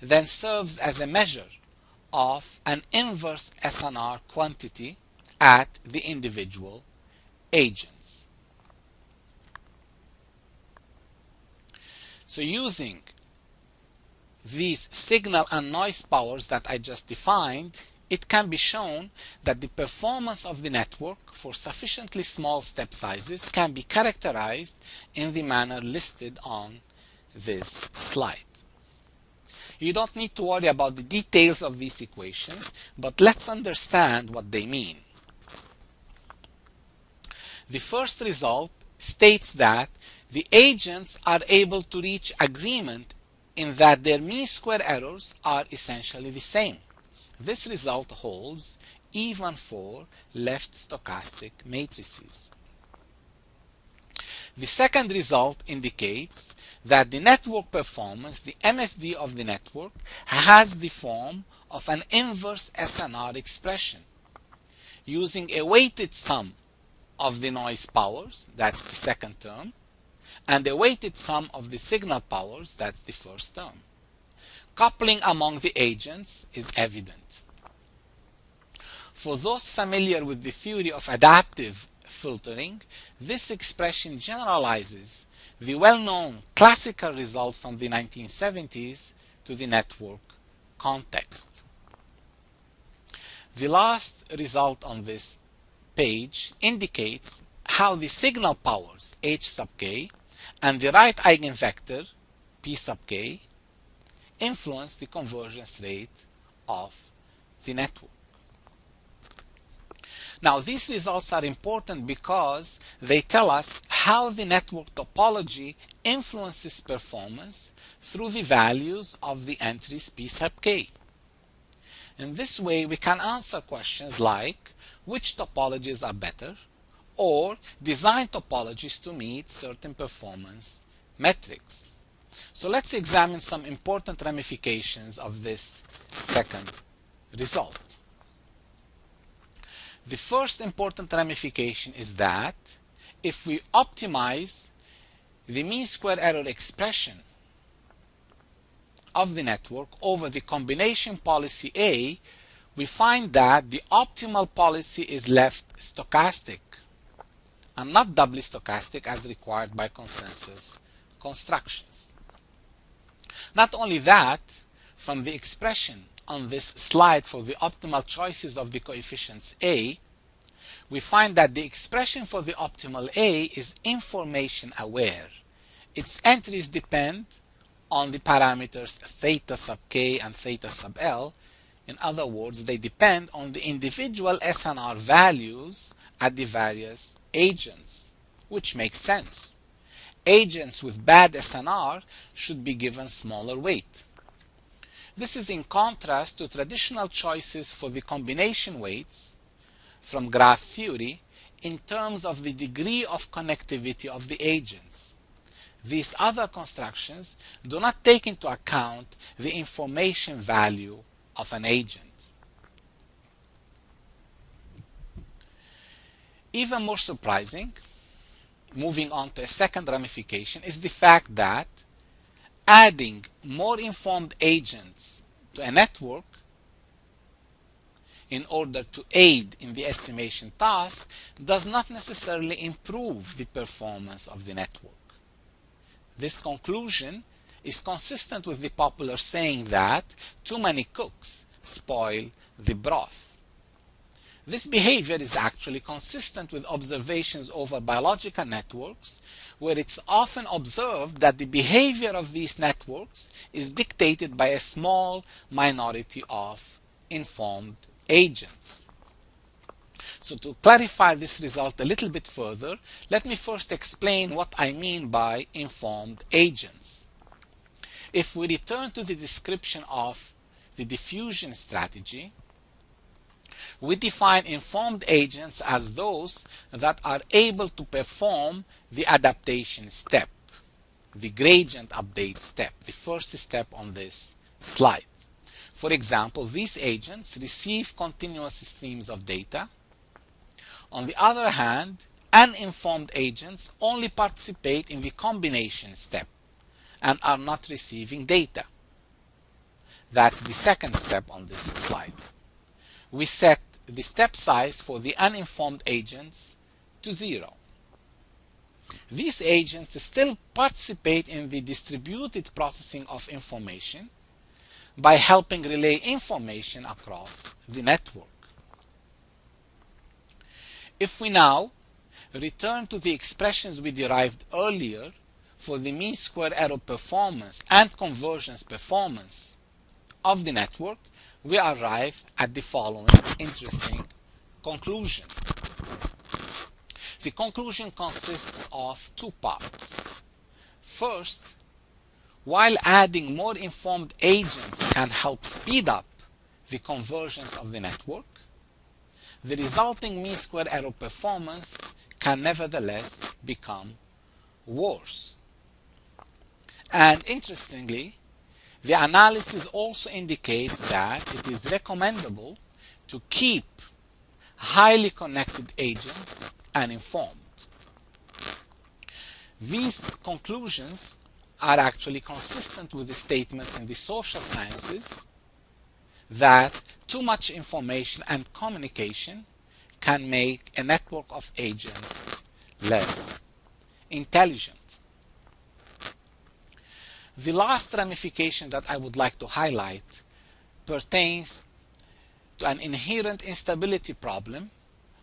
then serves as a measure of an inverse SNR quantity at the individual agents. So using these signal and noise powers that I just defined, it can be shown that the performance of the network for sufficiently small step sizes can be characterized in the manner listed on this slide. You don't need to worry about the details of these equations, but let's understand what they mean. The first result states that the agents are able to reach agreement in that their mean square errors are essentially the same. This result holds even for left stochastic matrices. The second result indicates that the network performance, the MSD of the network, has the form of an inverse SNR expression using a weighted sum of the noise powers, that's the second term, and a weighted sum of the signal powers, that's the first term. Coupling among the agents is evident. For those familiar with the theory of adaptive filtering, this expression generalizes the well-known classical result from the 1970s to the network context. The last result on this page indicates how the signal powers H sub k and the right eigenvector P sub k influence the convergence rate of the network. Now, these results are important because they tell us how the network topology influences performance through the values of the entries P sub k. In this way, we can answer questions like which topologies are better, or design topologies to meet certain performance metrics. So let's examine some important ramifications of this second result. The first important ramification is that if we optimize the mean square error expression of the network over the combination policy A, we find that the optimal policy is left stochastic and not doubly stochastic as required by consensus constructions. Not only that, from the expression on this slide for the optimal choices of the coefficients A, we find that the expression for the optimal A is information aware. its entries depend on the parameters theta sub k and theta sub l. In other words, they depend on the individual SNR values at the various agents, which makes sense. Agents with bad SNR should be given smaller weight. This is in contrast to traditional choices for the combination weights from graph theory in terms of the degree of connectivity of the agents. These other constructions do not take into account the information value of an agent. Even more surprising, moving on to a second ramification, is the fact that adding more informed agents to a network in order to aid in the estimation task does not necessarily improve the performance of the network. This conclusion is consistent with the popular saying that too many cooks spoil the broth. This behavior is actually consistent with observations over biological networks, where it's often observed that the behavior of these networks is dictated by a small minority of informed agents. So to clarify this result a little bit further, let me first explain what I mean by informed agents. If we return to the description of the diffusion strategy, we define informed agents as those that are able to perform the adaptation step, the gradient update step, the first step on this slide. For example, these agents receive continuous streams of data. On the other hand, uninformed agents only participate in the combination step and are not receiving data. That's the second step on this slide. We set the step size for the uninformed agents to 0. These agents still participate in the distributed processing of information by helping relay information across the network. If we now return to the expressions we derived earlier for the mean square error performance and convergence performance of the network, we arrive at the following interesting conclusion. The conclusion consists of two parts. First, while adding more informed agents can help speed up the convergence of the network, the resulting mean square error performance can nevertheless become worse. And interestingly, the analysis also indicates that it is recommendable to keep highly connected agents uninformed. These conclusions are actually consistent with the statements in the social sciences that too much information and communication can make a network of agents less intelligent. The last ramification that I would like to highlight pertains to an inherent instability problem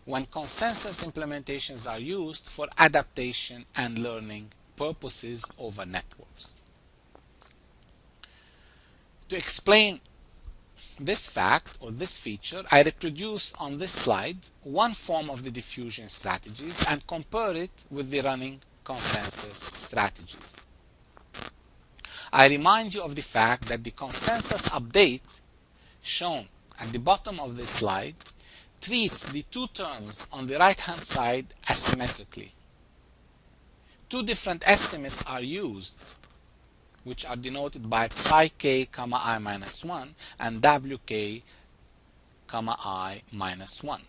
when consensus implementations are used for adaptation and learning purposes over networks. To explain this fact or this feature, I reproduce on this slide one form of the diffusion strategies and compare it with the running consensus strategies. I remind you of the fact that the consensus update shown at the bottom of this slide treats the two terms on the right-hand side asymmetrically. Two different estimates are used, which are denoted by psi k, I minus 1 and wk, I minus 1.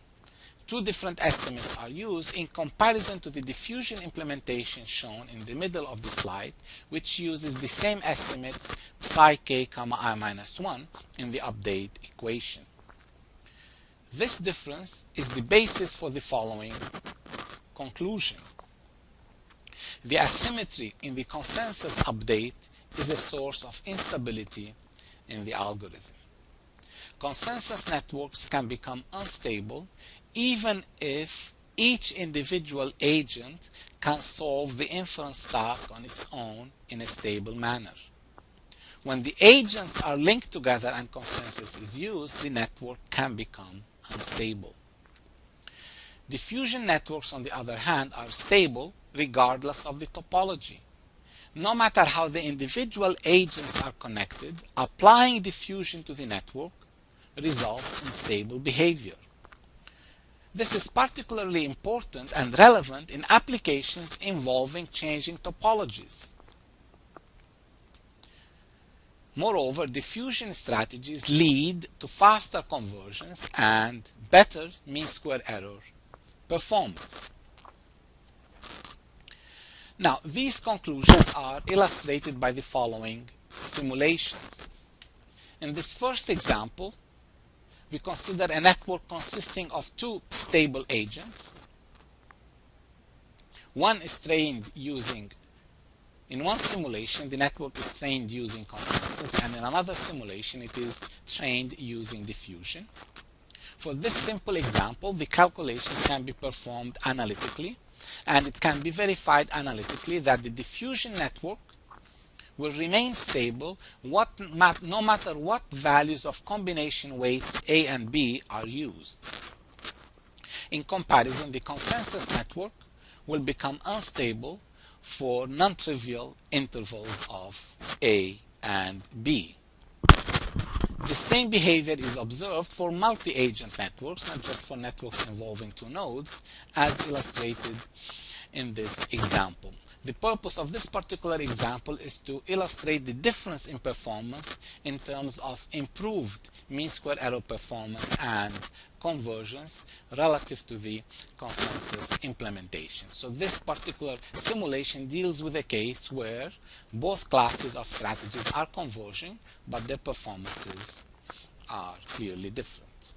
Two different estimates are used in comparison to the diffusion implementation shown in the middle of the slide, which uses the same estimates psi k, I minus 1 in the update equation. This difference is the basis for the following conclusion. The asymmetry in the consensus update is a source of instability in the algorithm. Consensus networks can become unstable even if each individual agent can solve the inference task on its own in a stable manner. When the agents are linked together and consensus is used, the network can become unstable. Diffusion networks, on the other hand, are stable regardless of the topology. No matter how the individual agents are connected, applying diffusion to the network results in stable behavior. This is particularly important and relevant in applications involving changing topologies. Moreover, diffusion strategies lead to faster conversions and better mean-square error performance. Now, these conclusions are illustrated by the following simulations. In this first example, we consider a network consisting of two stable agents. One is trained using, in one simulation, the network is trained using consensus, and in another simulation, it is trained using diffusion. For this simple example, the calculations can be performed analytically, and it can be verified analytically that the diffusion network will remain stable no matter what values of combination weights A and B are used. In comparison, the consensus network will become unstable for non-trivial intervals of A and B. The same behavior is observed for multi-agent networks, not just for networks involving two nodes, as illustrated in this example. The purpose of this particular example is to illustrate the difference in performance in terms of improved mean-square error performance and conversions relative to the consensus implementation. So this particular simulation deals with a case where both classes of strategies are converging, but their performances are clearly different.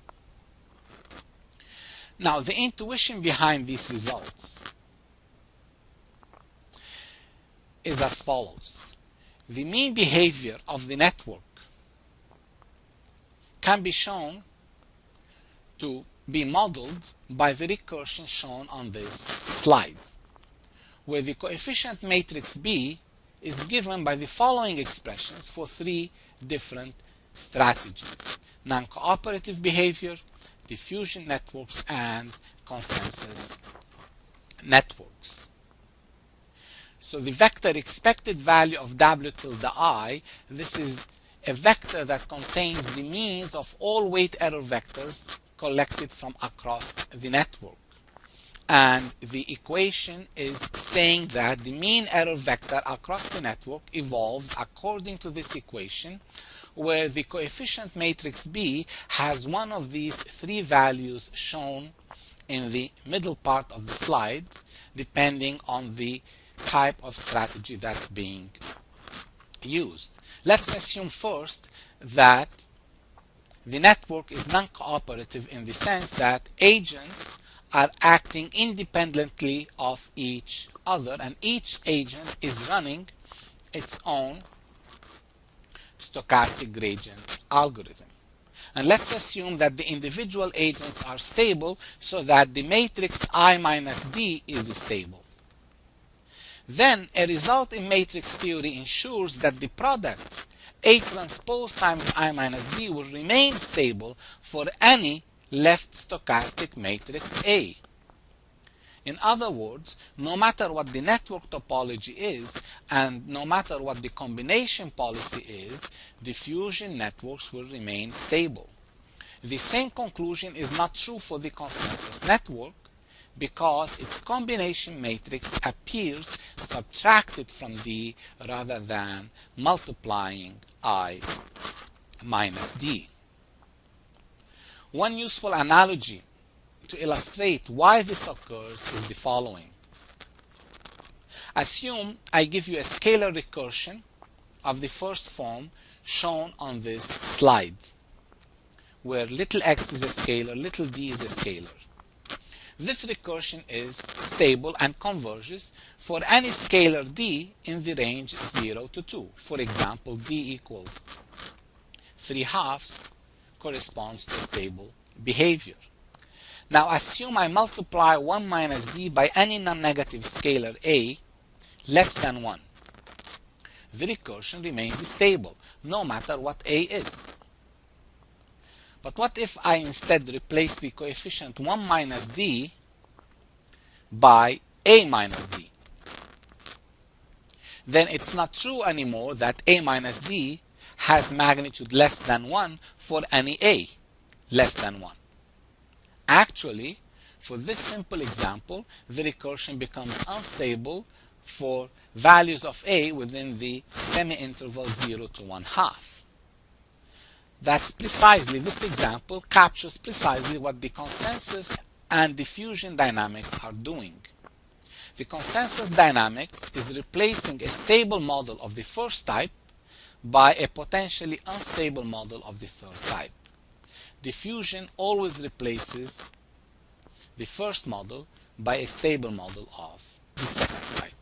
Now, the intuition behind these results is as follows. The mean behavior of the network can be shown to be modeled by the recursion shown on this slide, where the coefficient matrix B is given by the following expressions for three different strategies: non-cooperative behavior, diffusion networks, and consensus networks. So the vector expected value of W tilde I, this is a vector that contains the means of all weight error vectors collected from across the network. And the equation is saying that the mean error vector across the network evolves according to this equation, where the coefficient matrix B has one of these three values shown in the middle part of the slide, depending on the type of strategy that's being used. Let's assume first that the network is non-cooperative in the sense that agents are acting independently of each other, and each agent is running its own stochastic gradient algorithm. And let's assume that the individual agents are stable so that the matrix I minus D is stable. Then a result in matrix theory ensures that the product A transpose times I minus D will remain stable for any left stochastic matrix A. In other words, no matter what the network topology is and no matter what the combination policy is, diffusion networks will remain stable. The same conclusion is not true for the consensus network, because its combination matrix appears subtracted from D rather than multiplying I minus D. One useful analogy to illustrate why this occurs is the following. Assume I give you a scalar recursion of the first form shown on this slide, where little x is a scalar, little d is a scalar. This recursion is stable and converges for any scalar d in the range 0 to 2. For example, d equals 3/2 corresponds to stable behavior. Now assume I multiply 1 minus d by any non-negative scalar a less than 1. The recursion remains stable, no matter what a is. But what if I instead replace the coefficient 1 minus d by a minus d? Then it's not true anymore that a minus d has magnitude less than 1 for any a less than 1. Actually, for this simple example, the recursion becomes unstable for values of a within the semi-interval 0 to 1/2. This example captures precisely what the consensus and diffusion dynamics are doing. The consensus dynamics is replacing a stable model of the first type by a potentially unstable model of the third type. Diffusion always replaces the first model by a stable model of the second type.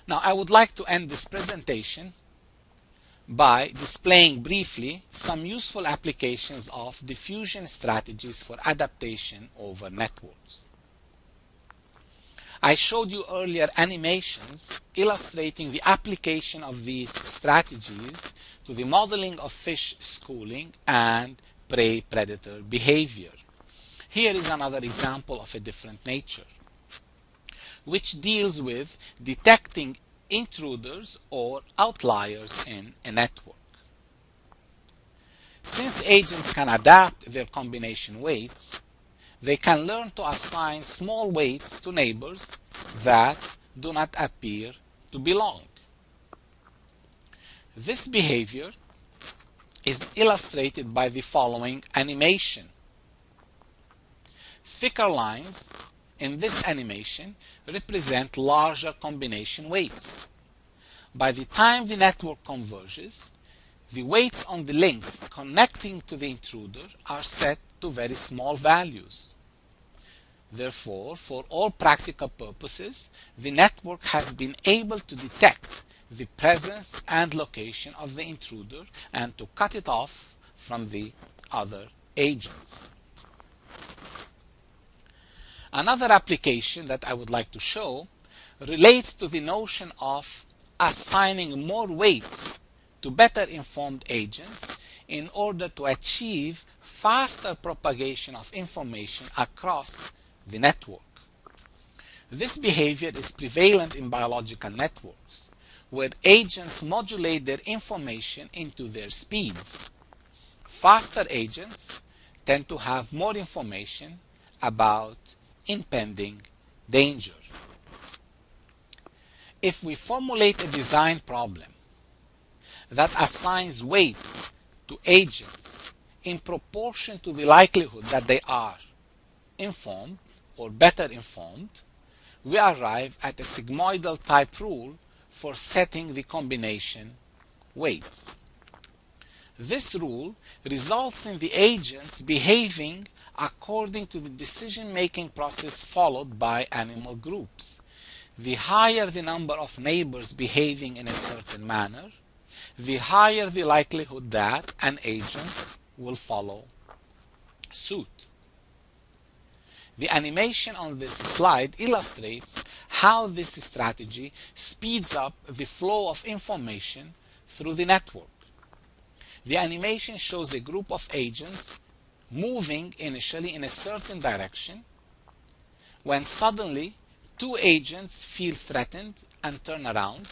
Now I would like to end this presentation by displaying briefly some useful applications of diffusion strategies for adaptation over networks. I showed you earlier animations illustrating the application of these strategies to the modeling of fish schooling and prey-predator behavior. Here is another example of a different nature, which deals with detecting intruders or outliers in a network. Since agents can adapt their combination weights, they can learn to assign small weights to neighbors that do not appear to belong. This behavior is illustrated by the following animation. Thicker lines in this animation represent larger combination weights. By the time the network converges, the weights on the links connecting to the intruder are set to very small values. Therefore, for all practical purposes, the network has been able to detect the presence and location of the intruder and to cut it off from the other agents. Another application that I would like to show relates to the notion of assigning more weights to better informed agents in order to achieve faster propagation of information across the network. This behavior is prevalent in biological networks, where agents modulate their information into their speeds. Faster agents tend to have more information about impending danger. If we formulate a design problem that assigns weights to agents in proportion to the likelihood that they are informed or better informed, we arrive at a sigmoidal type rule for setting the combination weights. This rule results in the agents behaving according to the decision-making process followed by animal groups. The higher the number of neighbors behaving in a certain manner, the higher the likelihood that an agent will follow suit. The animation on this slide illustrates how this strategy speeds up the flow of information through the network. The animation shows a group of agents moving initially in a certain direction, when suddenly two agents feel threatened and turn around.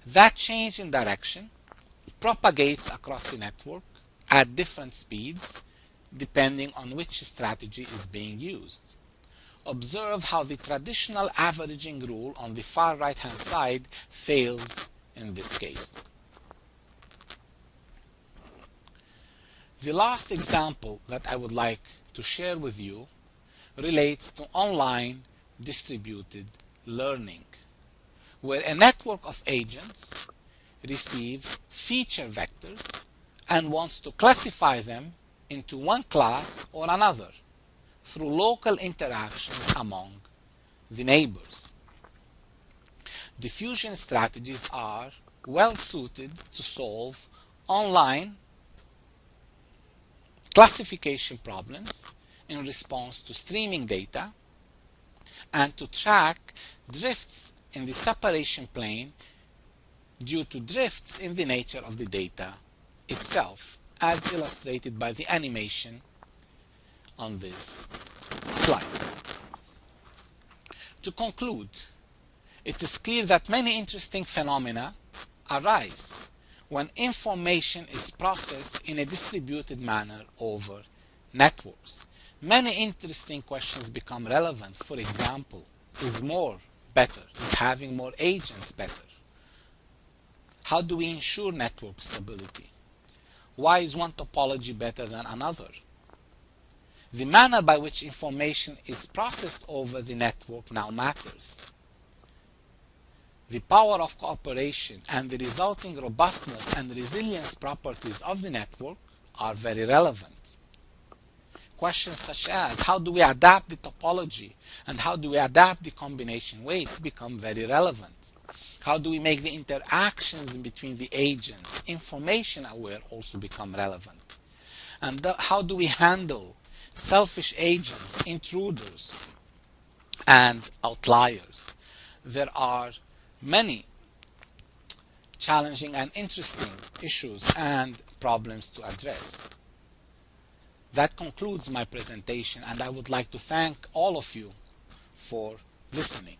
That change in direction propagates across the network at different speeds depending on which strategy is being used. Observe how the traditional averaging rule on the far right hand side fails in this case. The last example that I would like to share with you relates to online distributed learning, where a network of agents receives feature vectors and wants to classify them into one class or another through local interactions among the neighbors. Diffusion strategies are well suited to solve online classification problems in response to streaming data, and to track drifts in the separation plane due to drifts in the nature of the data itself, as illustrated by the animation on this slide. To conclude, it is clear that many interesting phenomena arise when information is processed in a distributed manner over networks. Many interesting questions become relevant. For example, is more better? Is having more agents better? How do we ensure network stability? Why is one topology better than another? The manner by which information is processed over the network now matters. The power of cooperation and the resulting robustness and resilience properties of the network are very relevant. Questions such as how do we adapt the topology and how do we adapt the combination weights become very relevant. How do we make the interactions between the agents information aware also become relevant. And how do we handle selfish agents, intruders, and outliers? There are many challenging and interesting issues and problems to address. That concludes my presentation, and I would like to thank all of you for listening.